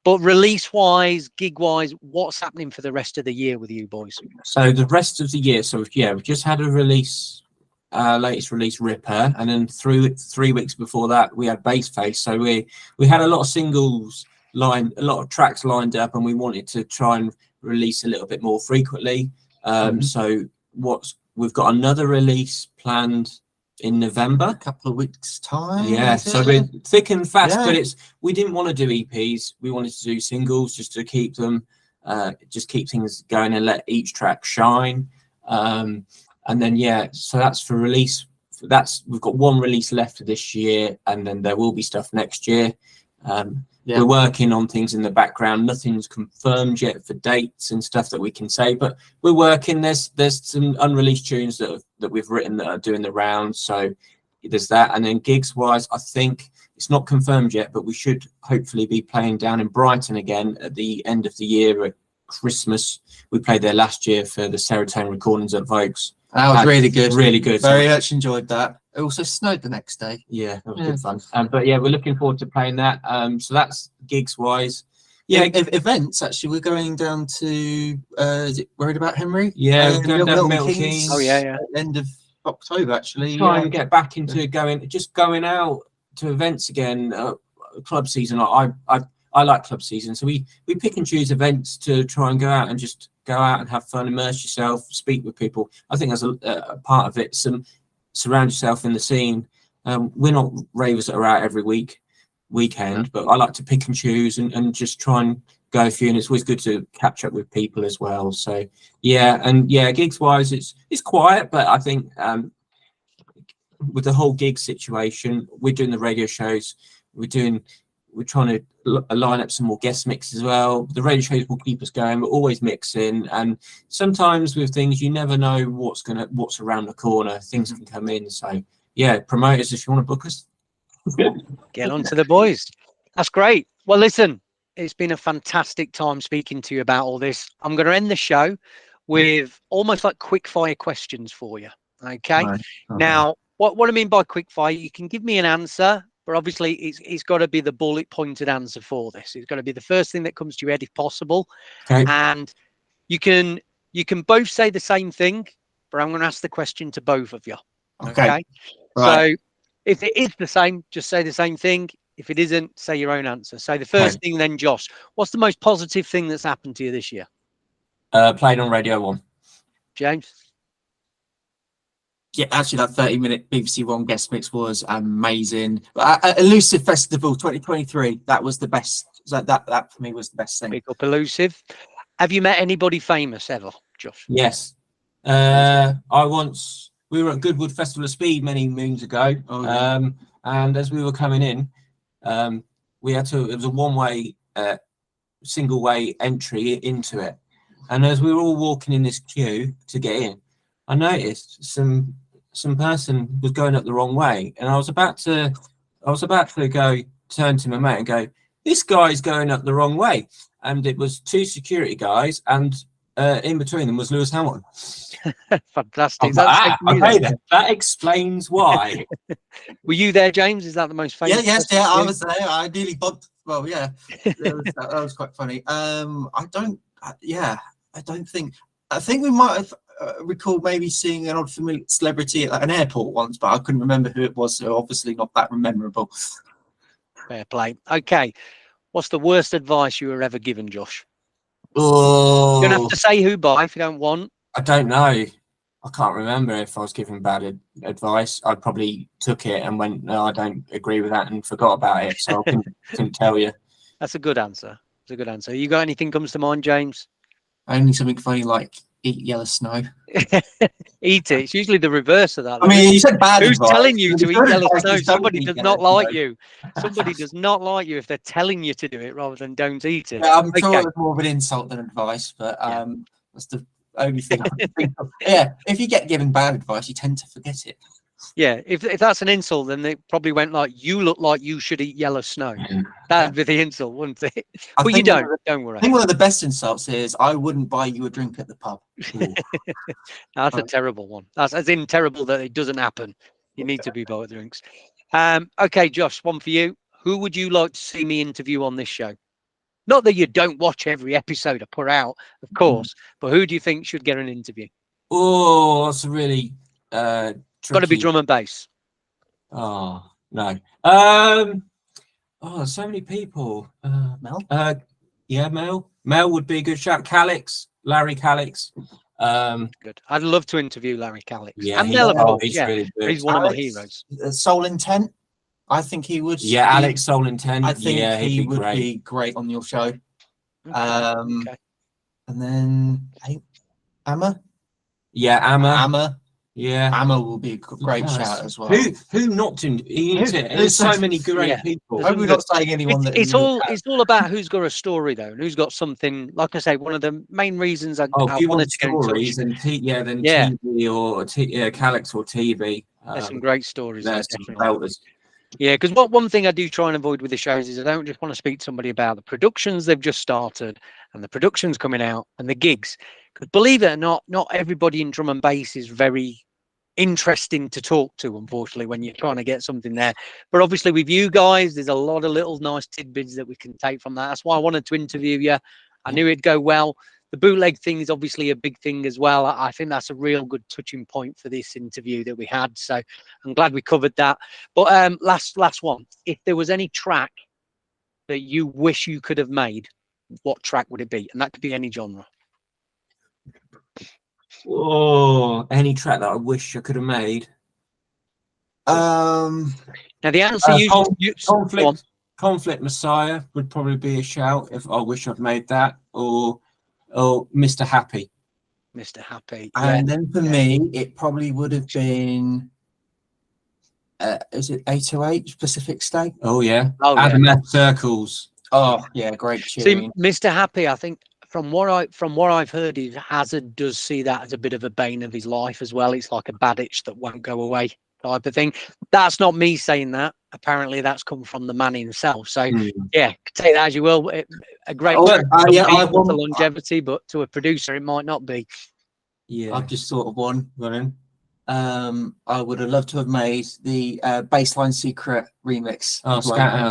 But release-wise, gig-wise, what's happening for the rest of the year with you boys? So the rest of the year, we've just had a release, latest release, Ripper, and then 3 weeks before that we had Baseface. So we had a lot of singles a lot of tracks lined up, and we wanted to try and release a little bit more frequently. So we've got another release planned in November, a couple of weeks time. Yeah, so we're thick and fast, but we didn't want to do EPs. We wanted to do singles just to keep them, just keep things going and let each track shine. And then so that's for release. We've got one release left for this year, and then there will be stuff next year. We're working on things in the background. Nothing's confirmed yet for dates and stuff that we can say, but we're working. There's some unreleased tunes that we've written that are doing the rounds. So there's that. And then gigs wise, I think it's not confirmed yet, but we should hopefully be playing down in Brighton again at the end of the year at Christmas. We played there last year for the Serotonin recordings at Vokes. That was really good. Really good. Very much enjoyed that. It also snowed the next day. Yeah, that was good fun. But yeah, we're looking forward to playing that. So that's gigs wise. Yeah, events actually. We're going down to is it Worried About Henry? Yeah, we're going down to Milton Keynes. Oh yeah. End of October actually. Try and get back into going out to events again. Club season. I like club season, so we pick and choose events to try and go out and have fun, immerse yourself, speak with people. I think that's a part of it. Surround yourself in the scene. We're not ravers that are out every weekend, but I like to pick and choose and just try and go a few, and it's always good to catch up with people as well. So gigs wise, it's quiet, but I think with the whole gig situation, we're doing the radio shows, we're trying to line up some more guest mixes as well. The radio shows will keep us going. We're always mixing, and sometimes with things you never know what's around the corner. Things can come in. So yeah, promoters, if you want to book us, get on to the boys. That's great. Well, listen, it's been a fantastic time speaking to you about all this. I'm going to end the show with almost like quick fire questions for you. Okay. Right. Now, what I mean by quick fire, you can give me an answer, but obviously it's got to be the bullet pointed answer for this. It's got to be the first thing that comes to your head if possible. Okay. And you can both say the same thing, but I'm going to ask the question to both of you. Okay. Right. So if it is the same, just say the same thing. If it isn't, say your own answer. So the first thing then, Josh, what's the most positive thing that's happened to you this year? Played on Radio 1. James? Yeah, actually, that 30-minute BBC One guest mix was amazing. Elusive Festival 2023, that was the best. That for me was the best thing. Big up Elusive. Have you met anybody famous ever, Josh? Yes. We were at Goodwood Festival of Speed many moons ago. Oh, yeah. And as we were coming in, it was a one-way, single-way entry into it. And as we were all walking in this queue to get in, I noticed some person was going up the wrong way, and I was about to go turn to my mate and go, this guy's going up the wrong way. And it was 2 security guys, and in between them was Lewis Hamilton. Fantastic. That explains why. Were you there, James? Is that the most famous? Yeah, I was there. I nearly bumped. Well, yeah, that was quite funny. I think we might have recalled maybe seeing an odd familiar celebrity at an airport once, but I couldn't remember who it was, so obviously not that memorable. Fair play. Okay, what's the worst advice you were ever given, Josh? Oh, You don't have to say who by if you don't want. I don't know. I can't remember if I was given bad advice. I probably took it and went, no, I don't agree with that, and forgot about it. So I couldn't tell you. That's a good answer. It's a good answer. You got anything comes to mind, James? Only something funny like eat yellow snow. Eat it. It's usually the reverse of that. I mean, you said bad Who's advice? telling you to eat yellow snow? Somebody Somebody does not yellow like snow. you. Somebody does not like you if they're telling you to do it rather than don't eat it. Yeah, I'm sure Okay. it was more of an insult than advice, but that's the only thing I can think of. Yeah, if you get given bad advice, you tend to forget it. Yeah, if that's an insult, then they probably went like, "You look like you should eat yellow snow." That'd be the insult, wouldn't it? I But you think don't. Don't worry. I think one of the best insults is, I wouldn't buy you a drink at the pub. Ooh. That's a Right. terrible one. That's as in terrible that it doesn't happen. You need to be bought drinks. Okay, Josh, one for you. Who would you like to see me interview on this show? Not that you don't watch every episode I put out, of course, but who do you think should get an interview? Oh, that's a really Got to be tricky. drum and bass. Oh no. Oh, so many people. Mel? Yeah, Mel. Mel would be a good shout. Calix, Larry Calix. Good. I'd love to interview Larry Calix. Yeah, And Mel, of course. he's Yeah, really good. he's one of my Alex, heroes. Soul Intent. I think he would. Yeah, be- Alex Soul Intent. I think yeah, he he'd be would great. be great on your show. Okay. And then Amma. Yeah, Amma. Amma. Yeah. Amma will be a great Yes. shout as well. Who not to? There's so many great Yeah. people. There's Hope we're not saying anyone that It's all about who's got a story though, and who's got something. Like I say, one of the main reasons I If you wanted want to get in touch. stories, then then Yeah. TV or Calix or TV. There's some great stories. There, There's some definitely. belters. Yeah, because one thing I do try and avoid with the shows is I don't just want to speak to somebody about the productions they've just started and the productions coming out and the gigs. Because believe it or not everybody in drum and bass is very interesting to talk to, unfortunately, when you're trying to get something there. But obviously with you guys, there's a lot of little nice tidbits that we can take from that. That's why I wanted to interview you. I knew it'd go well. The bootleg thing is obviously a big thing as well. I think that's a real good touching point for this interview that we had. So I'm glad we covered that. But last one, if there was any track that you wish you could have made, what track would it be? And that could be any genre. Oh, any track that I wish I could have made. Now the answer Conflict Messiah would probably be a shout if I wish I'd made that, or Mr. Happy. Mr. Happy. And then for me, it probably would have been, is it 808 Pacific State? Oh yeah. Oh, yeah. Adamat Circles. Oh yeah, great See, tune. Mr. Happy, I think from what I've heard, is Hazard does see that as a bit of a bane of his life as well. It's like a bad itch that won't go away type of thing. That's not me saying that. Apparently, that's come from the man himself. So yeah, take that as you will. A great for longevity, but to a producer, it might not be. Yeah, I've just thought of one. I would have loved to have made the Baseline Secret remix. Oh,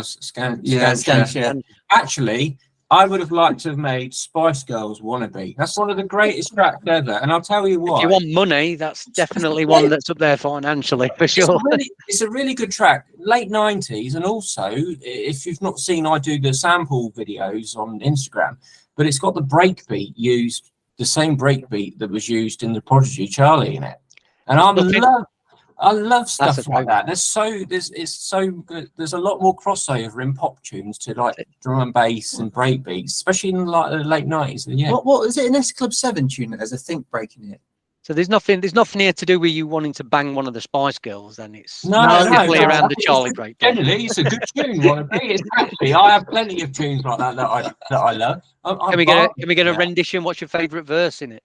Scan. Actually, I would have liked to have made Spice Girls Wannabe. That's one of the greatest tracks ever. And I'll tell you why. If you want money, that's definitely one that's up there financially, for sure. It's a really good track. Late 90s. And also, if you've not seen, I do the sample videos on Instagram, but it's got the breakbeat used, the same breakbeat that was used in the Prodigy Charlie in it. And I love stuff like that. It's so good. There's a lot more crossover in pop tunes to like drum and bass and breakbeats, especially in like the late 90s. Yeah. What is it? An S Club 7 tune that has a think break in it? So there's nothing here to do with you wanting to bang one of the Spice Girls. Then it's no, around the Charlie break. Generally, it's a good tune. It's actually, I have plenty of tunes like that I love. Can we get a rendition? What's your favourite verse in it?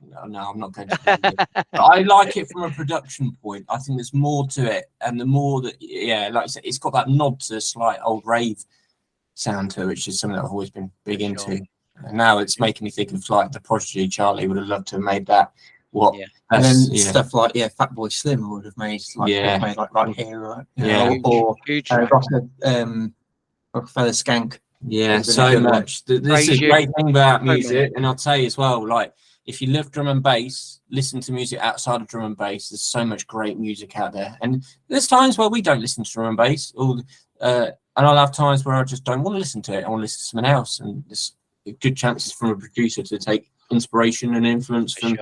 No, I'm not going to. I like it from a production point. I think there's more to it, and the more that, like I said, it's got that nod to slight old rave sound to it, which is something that I've always been big into. Sure. And now it's making me think of like the Prodigy. Charlie would have loved to have made that. What? Yeah. And then Yeah. stuff like Fatboy Slim would have made like right here, right? Yeah. Or Huge Rockefeller Skank. Yeah, Isn't so it? much. This is Praise a you. great thing about So many. music, and I'll tell you as well, like, if you love drum and bass, listen to music outside of drum and bass. There's so much great music out there. And there's times where we don't listen to drum and bass, and I'll have times where I just don't want to listen to it. I want to listen to something else. And there's good chances from a producer to take inspiration and influence from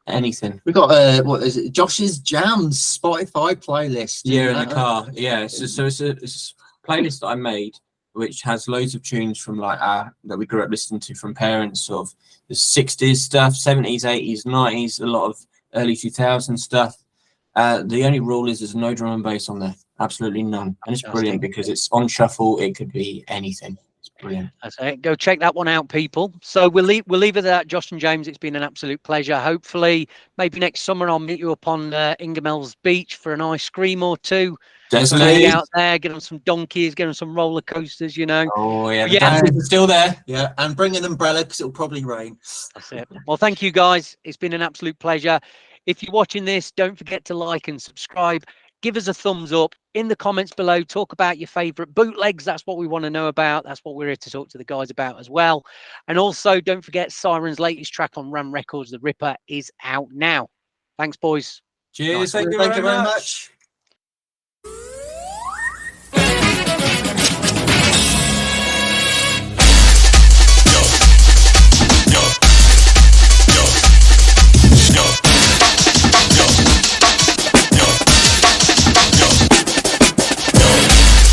anything. We got what is it? Josh's Jams Spotify playlist. Yeah, in the car. Yeah, it's a playlist that I made, which has loads of tunes from like that we grew up listening to from parents, sort of the 60s stuff, 70s, 80s, 90s, a lot of early 2000s stuff. The only rule is there's no drum and bass on there, absolutely none, and it's brilliant because it's on shuffle. It could be anything. It's brilliant. That's it. Go check that one out, people. So we'll leave it at that. Josh and James, it's been an absolute pleasure. Hopefully, maybe next summer I'll meet you up on Ingermel's Beach for an ice cream or two. Definitely out there, get on some donkeys, get on some roller coasters, you know. Oh yeah, the donkeys are still there. Yeah, and bring an umbrella because it'll probably rain. That's it. Well, thank you guys. It's been an absolute pleasure. If you're watching this, don't forget to like and subscribe. Give us a thumbs up. In the comments below, talk about your favorite bootlegs. That's what we want to know about. That's what we're here to talk to the guys about as well. And also, don't forget Syran's latest track on Ram Records, The Ripper, is out now. Thanks, boys. Cheers. Nice. Thank you very much.